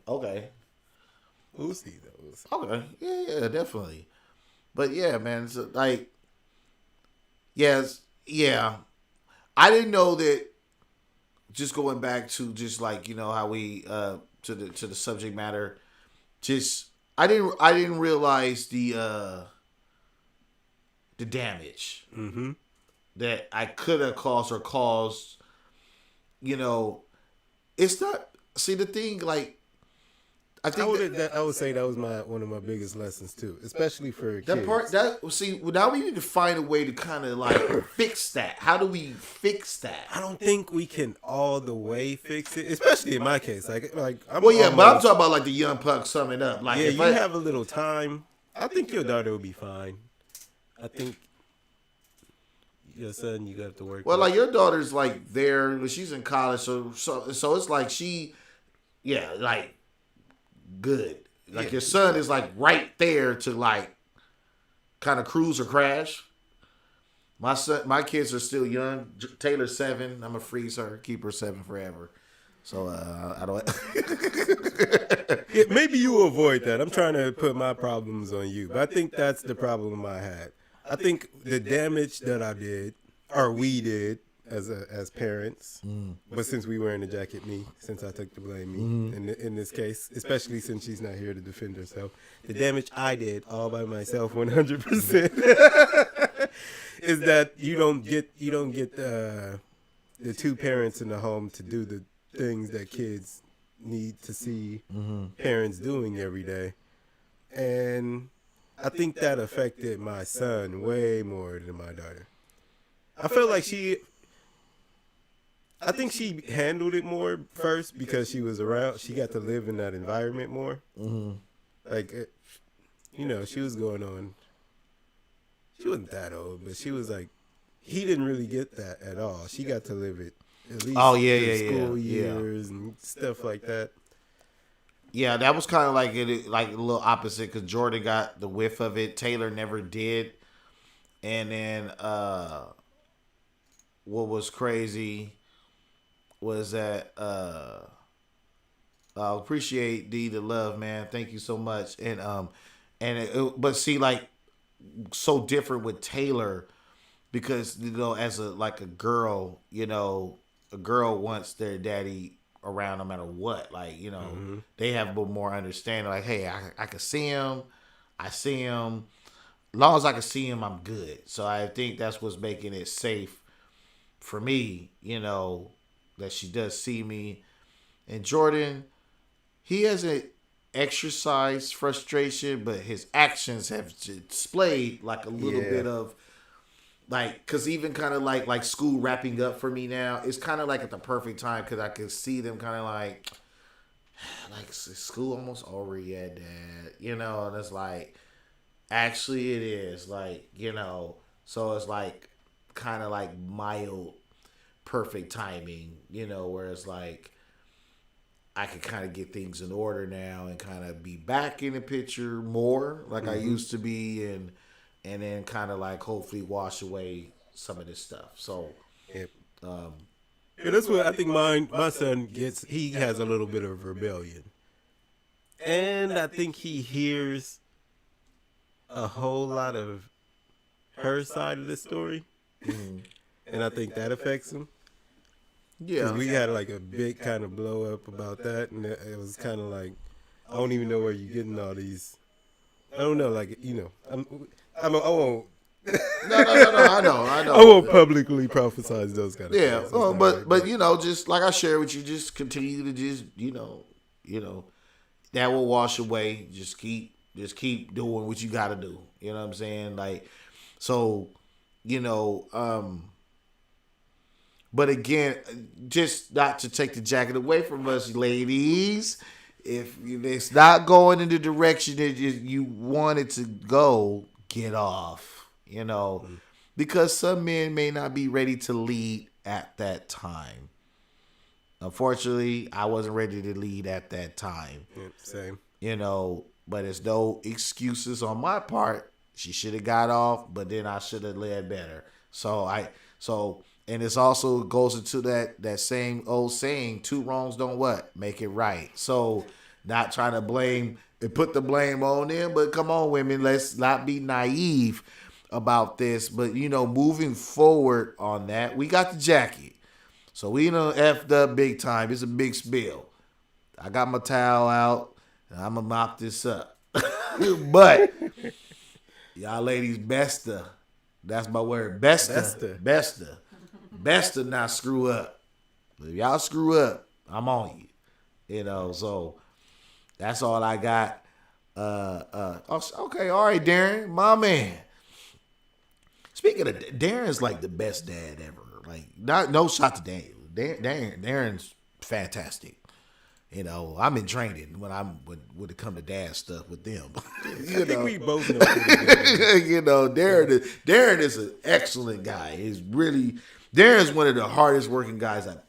We'll see though. Okay. Yeah, definitely. But yeah, man, it's like, yes, yeah. I didn't know that. Just going back to just like how we to the subject matter. Just I didn't realize the damage that I could have caused or caused. It's not. See the thing, like I think I would say that was one of my biggest lessons too, especially for that kids. part. Now we need to find a way to kind of like fix that. How do we fix that? I don't think we can all the way fix it, especially in my case. Like I'm Well, yeah, but I'm talking about like the young puck summing up. Like, yeah, if you I have a little time. I think your daughter will be fine. I think your son, you got to work. Well, with. like your daughter's like there, she's in college, so it's like like good. Like Yeah. your son is like right there to like kind of cruise or crash. My kids are still young. Taylor's 7. I'm gonna freeze her, keep her 7 forever. So I don't. Yeah, maybe you will avoid that. I'm trying to put my problems on you, but I think that's the problem I had. I think the damage that I did, or we did as parents, but since we were in the jacket, since I took the blame, in this case, especially since she's not here to defend herself, the damage I did all by myself, 100%, is that you don't get the 2 parents in the home to do the things that kids need to see parents doing every day. And I think that affected my son way more than my daughter. I feel like she handled it more first because she was around. She got to live in that environment more. Like, she was going on. She wasn't that old, but she was like, he didn't really get that at all. She got to live it at least through school years and stuff like that. Yeah, that was kind of like a little opposite because Jordan got the whiff of it. Taylor never did. And then what was crazy was that I appreciate D the love, man. Thank you so much. But see, like so different with Taylor because as a girl, a girl wants their daddy around no matter what. Like, they have a little more understanding. Like, hey, I can see him. I see him. As long as I can see him, I'm good. So I think that's what's making it safe for me, that she does see me. And Jordan, he hasn't exercised frustration, but his actions have displayed like a little bit of like, cause even kind of like school wrapping up for me now, it's kind of like at the perfect time because I can see them kind of like is school almost over yet, Dad? You know, and it's like, actually it is, like, you know, so it's like kind of like mild, perfect timing, you know, where it's like I can kind of get things in order now and kind of be back in the picture more like I used to be, and then kind of like hopefully wash away some of this stuff. So, Yeah. Yeah, that's what I think my son gets. He has a little bit of rebellion. And I think he hears a whole lot of her side of the story. And I think that affects him. yeah, 'Cause we had like a big kind of blow up about that. And it was kind of like, I don't even know where you're getting all these. I don't know, like, you know, I won't. no, I know. I won't publicly prophesize those kind of Yeah, things. That's not but right, you know, just like I shared with you, just continue to just you know, that will wash away. Just keep doing what you got to do. You know what I'm saying? Like, so, you know, but again, just not to take the jacket away from us, ladies. If it's not going in the direction that you want it to go, get off. You know, because some men may not be ready to lead at that time. Unfortunately, I wasn't ready to lead at that time. Yeah, same. You know, but it's no excuses on my part. She should have got off, but then I should have led better. And it's also goes into that same old saying, two wrongs don't what? Make it right. So not trying to blame and put the blame on them, but come on, women, let's not be naive about this. But, you know, moving forward on that, we got the jacket. So we done effed up big time. It's a big spill. I got my towel out, and I'm going to mop this up. But y'all ladies, besta. That's my word. Besta. Besta not screw up. If y'all screw up, I'm on you. You know, so that's all I got. Okay, all right, Darren, my man. Speaking of Darren's like the best dad ever. Like, no shot to Daniel. Darren's fantastic. You know, I'm in training when it come to dad stuff with them. I think we both know. Pretty good. You know, Darren is an excellent guy. Darren's one of the hardest working guys I've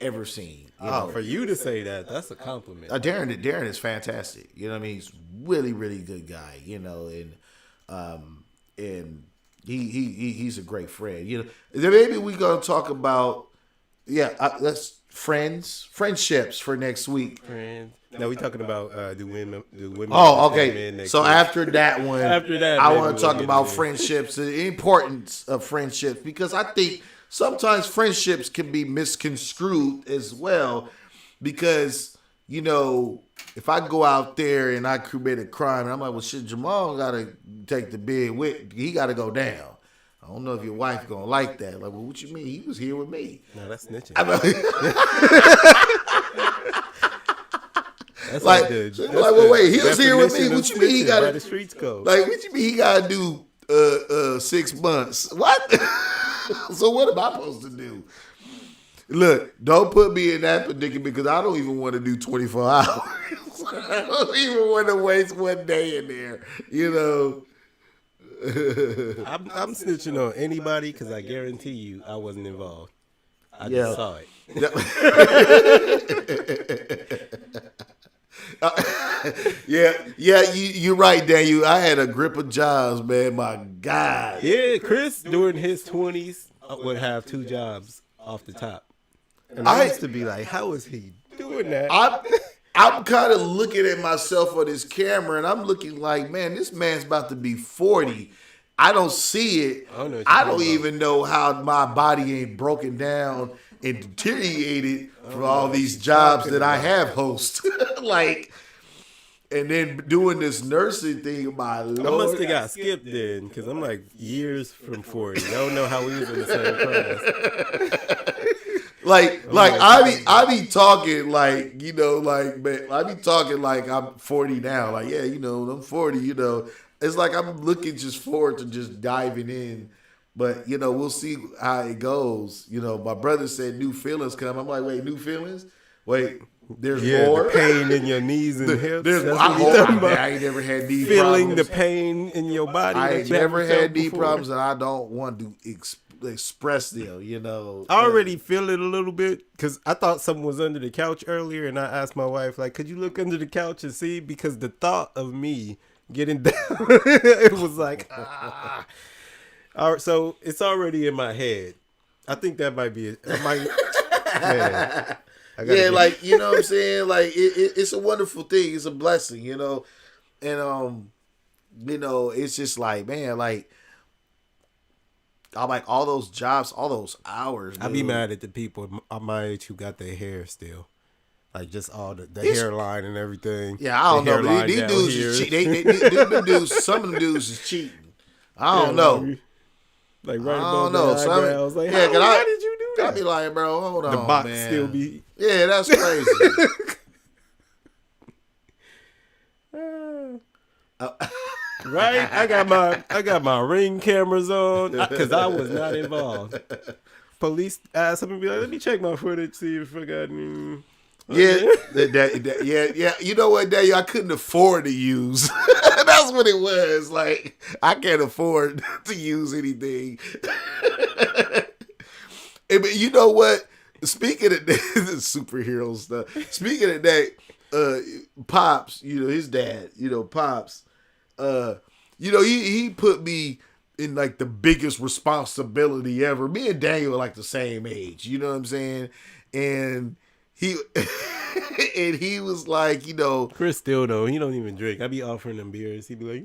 ever seen. You know? For you to say that, that's a compliment. Darren is fantastic. You know what I mean? He's really, really good guy. You know, and he's a great friend. You know, then maybe we're gonna talk about friendships for next week. Friends. No, we talking about the women. Oh, men okay. next So week. after that one, I want we'll to talk get about into it. friendships, the importance of friendships, because I think sometimes friendships can be misconstrued as well. Because, you know, if I go out there and I commit a crime, and I'm like, well, shit, Jamal got to take the big whip. He got to go down. I don't know if your wife gonna like that. Like, well, what you mean? He was here with me. No, that's snitching. That's like, that's well, wait, he was here with me. definition of What you mean he snitching got by to the streets code? Like, what you mean he got to do 6 months? What? So what am I supposed to do? Look, don't put me in that predicament because I don't even want to do 24 hours. I don't even want to waste one day in there, you know. I'm snitching on anybody because I guarantee you I wasn't involved. I Yeah. just saw it. You're right, Daniel. I had a grip of jobs, man. My God. Yeah, Chris during his 20s would have 2 jobs off the top. And I used to be like, how is he doing that? I'm kind of looking at myself on this camera, and I'm looking like, man, this man's about to be 40. I don't see it. I don't know what you're I don't talking about. even know how my body ain't broken down and deteriorated from all these jobs that I have host. Like, and then doing this nursing thing, my I must Lord. have got skipped then because I'm like years from 40. I don't know how we was in the same class. Like I be talking like, you know, like, man, I be talking like I'm 40 now. Like, yeah, you know, I'm 40, you know. It's like I'm looking just forward to just diving in But we'll see how it goes. My brother said new feelings come. I'm like, wait, new feelings? Wait, there's more. The pain in your knees and hips. There's That's I, what you talking about. I ain't never had knee Feeling problems. the pain in your body. I that ain't you never haven't felt had knee before. problems, and I don't want to express them. I already feel it a little bit because I thought something was under the couch earlier, and I asked my wife, like, could you look under the couch and see? Because the thought of me getting down, it was like, ah. All right, so it's already in my head. I think that might be it. Man, like, you know what I'm saying? Like, it's a wonderful thing. It's a blessing, and, it's just like, man, like, I'm like, all those jobs, all those hours. I'd be mad at the people at my age who got their hair still. Like, just all the hairline and everything. Yeah, I don't know. These dudes is cheating. Some of them dudes is cheating. I don't know. Like, right above the eyebrows. Like, yeah, how did you do that? I be like, bro, hold on, the box man. still be... Yeah, that's crazy. Right? I got my Ring cameras on because I was not involved. Police ask him and be like, let me check my footage, see if I got any... Yeah, yeah. You know what, Daniel? I couldn't afford to use. That's what it was. Like, I can't afford to use anything. But you know what? Speaking of that, superhero stuff. Speaking of that, Pops, his dad, Pops, he put me in like the biggest responsibility ever. Me and Daniel are like the same age. You know what I'm saying? And he was like, Chris still though, he don't even drink. I be offering him beers. He'd be like,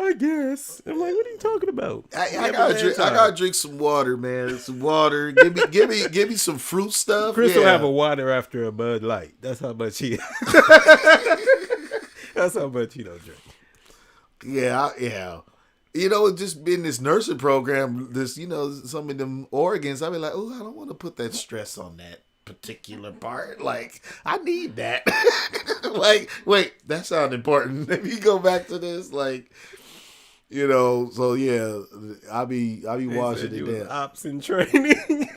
I guess. I'm like, what are you talking about? I gotta drink some water, man. Some water. Give me some fruit stuff. Chris will have a water after a Bud Light. That's how much he. That's how much he don't drink. Yeah. Just been this nursing program. This, some of them organs. I be like, oh, I don't want to put that stress on that particular part. Like, I need that. Like, wait, that sounds important. If you go back to this, like, so yeah, I be watching it there. Ops in training.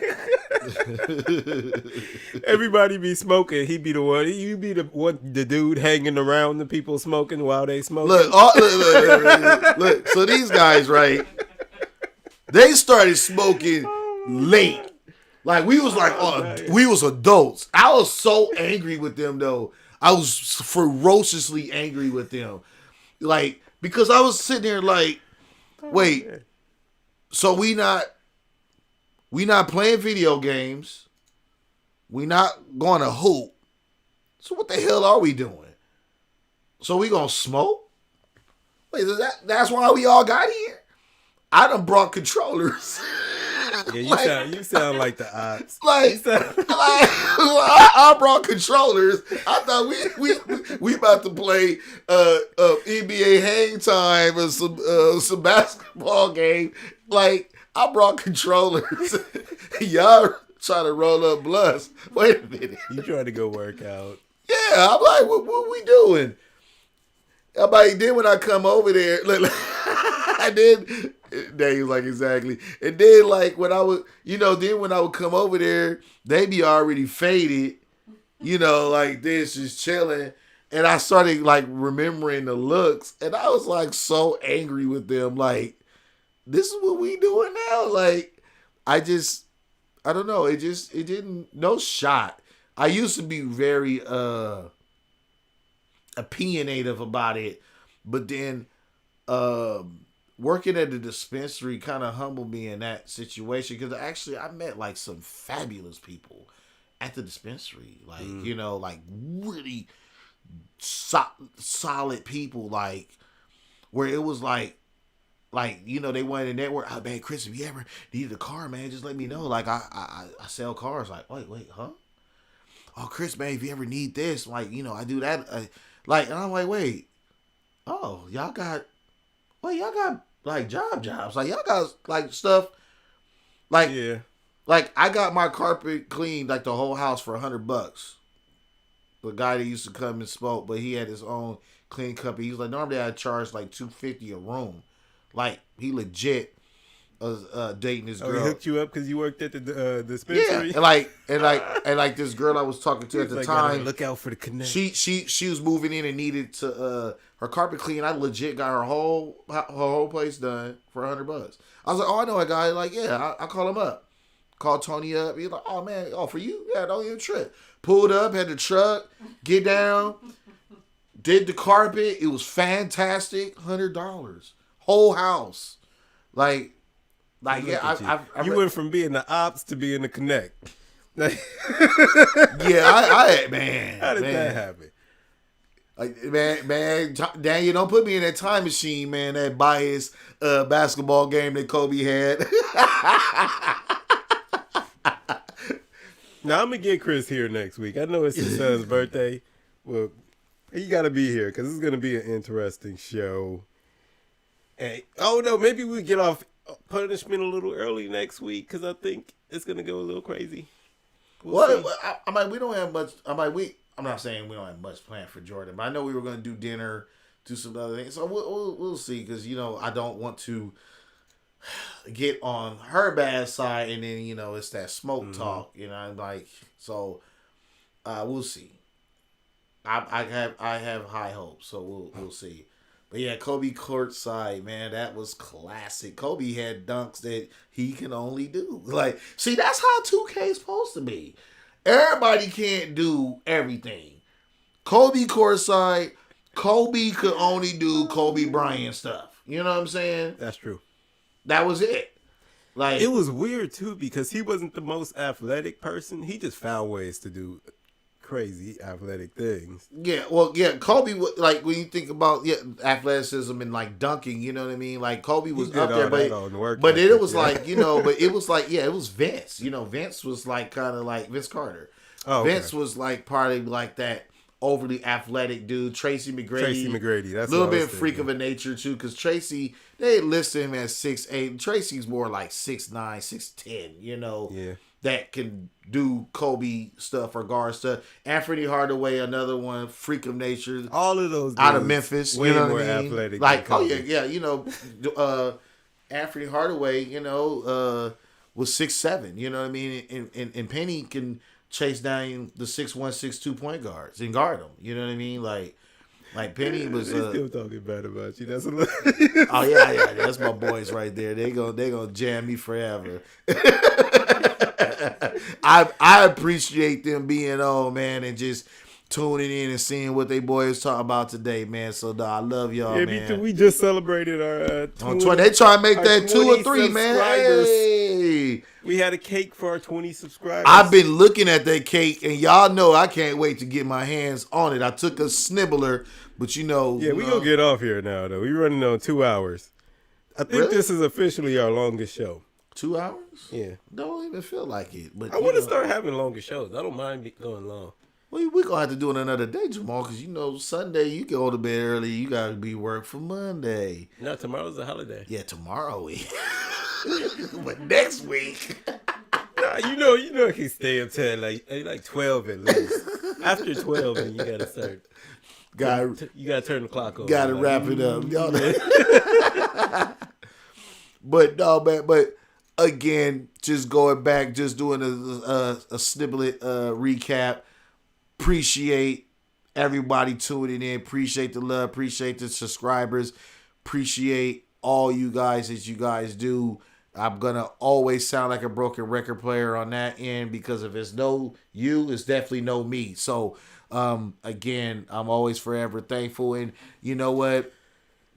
Everybody be smoking. He be the one. You be the dude hanging around the people smoking while they smoking. Look. So these guys, right? They started smoking late. Like, we was we was adults. I was so angry with them though. I was ferociously angry with them. Like, because I was sitting there like, wait, so we not playing video games. We not going to hoop. So what the hell are we doing? So we gonna smoke? Wait, that's why we all got here? I done brought controllers. Yeah, you sound like the ops. I brought controllers. I thought we about to play NBA hang time or some basketball game. Like, I brought controllers. Y'all trying to roll up blunts. Wait a minute. You trying to go work out? Yeah, I'm like, what we doing? I'm like, then when I come over there, I did. They was like, exactly. And then, like, when I would, then when I would come over there, they be already faded, like this, just chilling. And I started, like, remembering the looks. And I was, like, so angry with them. Like, this is what we doing now? Like, I don't know. It didn't, no shot. I used to be very opinionative about it. But then, working at the dispensary kind of humbled me in that situation because actually I met like some fabulous people at the dispensary, like like really solid people, like where it was like they wanted to network. Oh man, Chris, if you ever needed a car, man, just let me know. Like I sell cars. Like wait, huh? Oh Chris, man, if you ever need this, like I do that. And I'm like, wait, oh y'all got like jobs. Like y'all got like stuff. Like, yeah. Like I got my carpet cleaned, like the whole house for $100. The guy that used to come and smoke, but he had his own clean company. He was like, normally I charge like $250 a room. Like he legit dating this Oh, he girl. hooked you up because you worked at the dispensary. Yeah, and like this girl I was talking to at the time. Look out for the connect. She was moving in and needed to her carpet clean. I legit got her whole place done for $100. I was like, oh, I know a guy. Like, yeah, I call him up. Called Tony up. He's like, oh man, for you? Yeah, don't even trip. Pulled up, had the truck, get down, did the carpet. It was fantastic. $100, whole house. Like yeah, you went from being the ops to being the connect. Yeah, I man. How did that happen? Like, man, Daniel, don't put me in that time machine, man. That biased basketball game that Kobe had. Now I'm gonna get Chris here next week. I know it's his son's birthday. Well, he got to be here because it's gonna be an interesting show. And oh no, maybe we get off punishment a little early next week because I think it's gonna go a little crazy. Well, I mean, we don't have much. I'm not saying we don't have much planned for Jordan, but I know we were gonna do dinner, do some other things. So we'll see because I don't want to get on her bad side, and then it's that smoke talk, so we'll see. I have high hopes, so we'll see. But yeah, Kobe courtside, man, that was classic. Kobe had dunks that he can only do. Like, see, that's how 2K is supposed to be. Everybody can't do everything. Kobe courtside, Kobe could only do Kobe Bryant stuff. You know what I'm saying? That's true. That was it. Like, it was weird too because he wasn't the most athletic person. He just found ways to do crazy athletic things. Yeah, well, yeah, Kobe, like, when you think about athleticism and like dunking, you know what I mean? Like, Kobe was up there, but it was like, but it was like, it was Vince. Vince was like kind of like Vince Carter. Oh, okay. Vince was like probably like that overly athletic dude. Tracy McGrady, that's a little bit freak of a nature too, because Tracy, they listed him as 6'8". Tracy's more like 6'9", 6'10", Yeah. That can do Kobe stuff or guard stuff. Anthony Hardaway, another one, freak of nature. All of those out of Memphis, way more athletic. Like, oh yeah, Anthony Hardaway, was 6'7". You know what I mean? And Penny can chase down the 6'1", 6'2" point guards and guard them. You know what I mean? Like Penny was. Still talking bad about you. That's a little. Oh yeah, that's my boys right there. They gonna jam me forever. I appreciate them being on, man, and just tuning in and seeing what they boys talking about today, man. So I love y'all, man. We just celebrated our 20. They try to make that 2 or 3, man. Hey. We had a cake for our 20 subscribers. I've been looking at that cake, and y'all know I can't wait to get my hands on it. I took a snibbler, but we gonna get off here now, though. We're running on 2 hours. I think this is officially our longest show. 2 hours? Yeah. Don't even feel like it. But I want to start having longer shows. I don't mind going long. Well, we're going to have to do it another day, Jamal, because, Sunday you go to bed early. You got to be work for Monday. No, tomorrow's a holiday. Yeah, tomorrow but next week. Nah, you can stay up till like 12 at least. After 12, then you got to start. You got to turn the clock on. Got to wrap it up. But again, just going back, just doing a sniblet recap. Appreciate everybody tuning in. Appreciate the love. Appreciate the subscribers. Appreciate all you guys that you guys do. I'm going to always sound like a broken record player on that end because if it's no you, it's definitely no me. So, again, I'm always forever thankful. And you know what?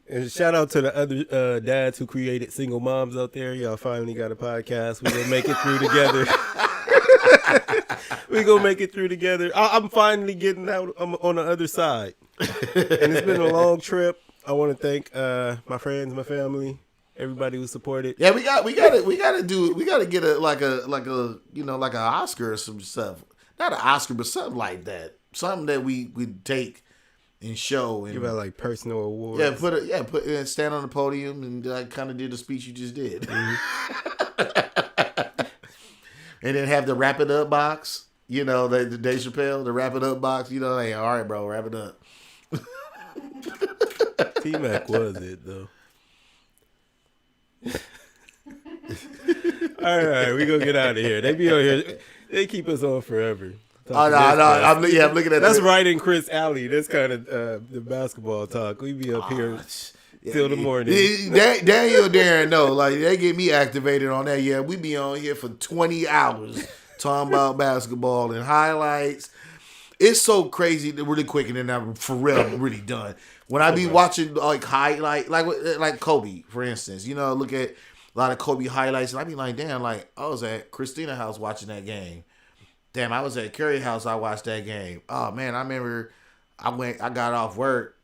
And shout out to the other dads who created Single Moms out there. Y'all finally got a podcast. We're going to make it through together. We're going to make it through together. I'm finally getting out on the other side. And it's been a long trip. I want to thank my friends, my family, everybody who supported. Yeah, we got to get like an Oscar or some stuff. Not an Oscar, but something like that. Something that we take and show and give out like personal awards. Yeah, put stand on the podium and kind of did the speech you just did. Mm-hmm. And then have the wrap it up box. The Dave Chappelle, the wrap it up box. Like, all right, bro, wrap it up. T-Mac was it though. All right, we gonna get out of here. They be on here. They keep us on forever. Oh, no. I'm looking at That's the, right in Chris Alley. That's kind of the basketball talk. We be up here till the morning. Daniel Darren, no, like they get me activated on that. Yeah, we be on here for 20 hours talking about basketball and highlights. It's so crazy, really quick, and then I'm for real really done. When I be watching like highlight, like Kobe, for instance, look at a lot of Kobe highlights, and I be like, damn, like I was at Christina house watching that game. Damn, I was at Curry house. I watched that game. Oh man, I remember I got off work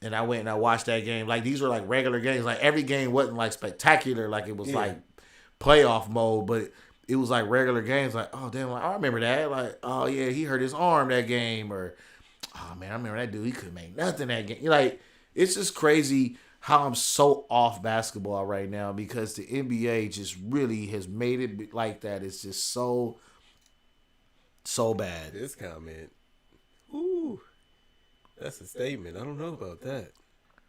and I went and I watched that game. Like these were like regular games. Like every game wasn't like spectacular. Like it was like playoff mode, but it was like regular games. Like oh damn, like, I remember that. Like oh yeah, he hurt his arm that game. Or oh man, I remember that dude. He couldn't make nothing that game. Like it's just crazy how I'm so off basketball right now because the NBA just really has made it like that. It's just so bad. This comment, ooh, that's a statement. I don't know about that.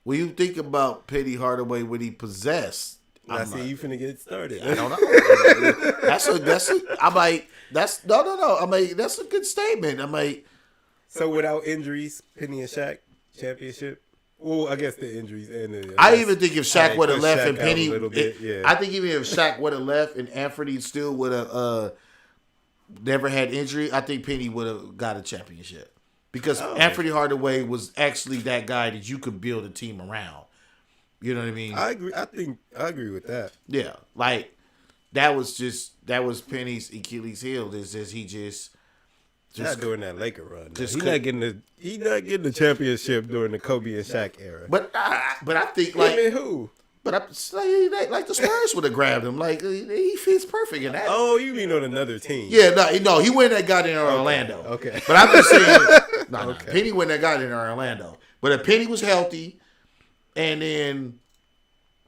When you think about Penny Hardaway, what he possessed, I see you finna get started. I don't know. I'm like, no. I'm like, that's a good statement. I'm like, so without injuries, Penny and Shaq championship. Well, I guess the injuries and the. I even think if Shaq would have left Shaq and Penny, yeah. I think even if Shaq would have left and Anthony still would have never had injury, I think Penny would have got a championship because Anthony Hardaway was actually that guy that you could build a team around. You know what I mean? I agree. I agree with that. Yeah, like that was Penny's Achilles heel. Is just he just not during that Laker run. He's not getting the championship during the Kobe and Shaq era. But I think like who? But I like the Spurs would have grabbed him. Like he fits perfect in that. Oh, you mean on another team? Yeah, no, he went and got in Orlando. Okay. But I'm just saying, no, Penny went and got in Orlando. But if Penny was healthy, and then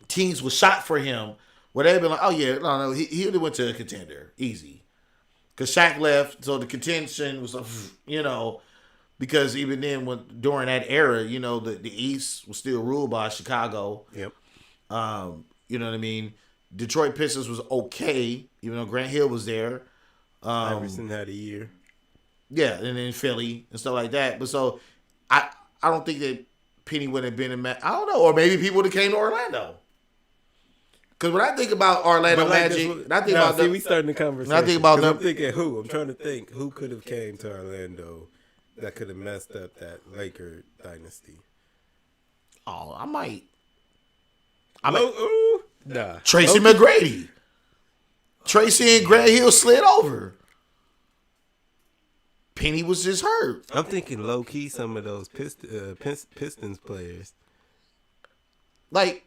teams was shot for him, well, they'd been like, oh yeah, no, he would have went to a contender easy. Because Shaq left, so the contention was, because even then, during that era, the East was still ruled by Chicago. Yep. You know what I mean? Detroit Pistons was okay, even though Grant Hill was there. Iverson had a year. Yeah, and then Philly and stuff like that. But so I don't think that Penny would have been in I don't know, or maybe people would have came to Orlando. Because when I think about Orlando Magic, we starting the conversation. When I think about them, I'm thinking who? I'm trying to think who could have came to Orlando that could have messed up that Laker dynasty. Oh, I might. Nah. Tracy McGrady. Tracy and Grant Hill slid over. Penny was just hurt. I'm thinking low key some of those Pistons players. Like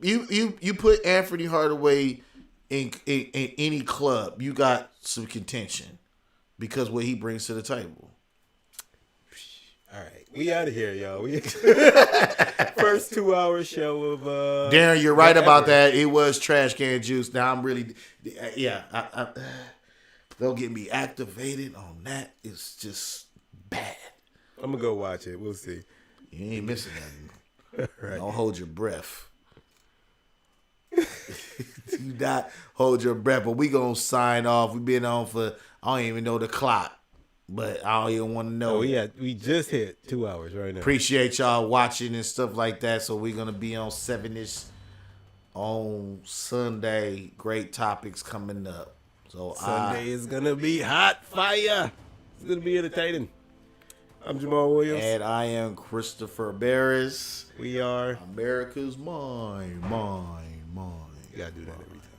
you put Anthony Hardaway in any club, you got some contention because what he brings to the table. All right, we out of here, y'all. We first 2-hour show of Darren, you're right about that. It was Trash Can Juice. Now I'm really, I don't get me activated on that. It's just bad. I'm gonna go watch it. We'll see. You ain't missing nothing. Right. Don't hold your breath. Do not hold your breath. But we gonna sign off. We've been on for I don't even know the clock. But I don't even want to know. We just hit 2 hours right now. Appreciate y'all watching and stuff like that. So we're gonna be on 7-ish on Sunday. Great topics coming up. So Sunday is gonna be hot fire. It's gonna be entertaining. I'm Jamal Williams. And I am Christopher Barris. We are America's Mind. You gotta do that every time.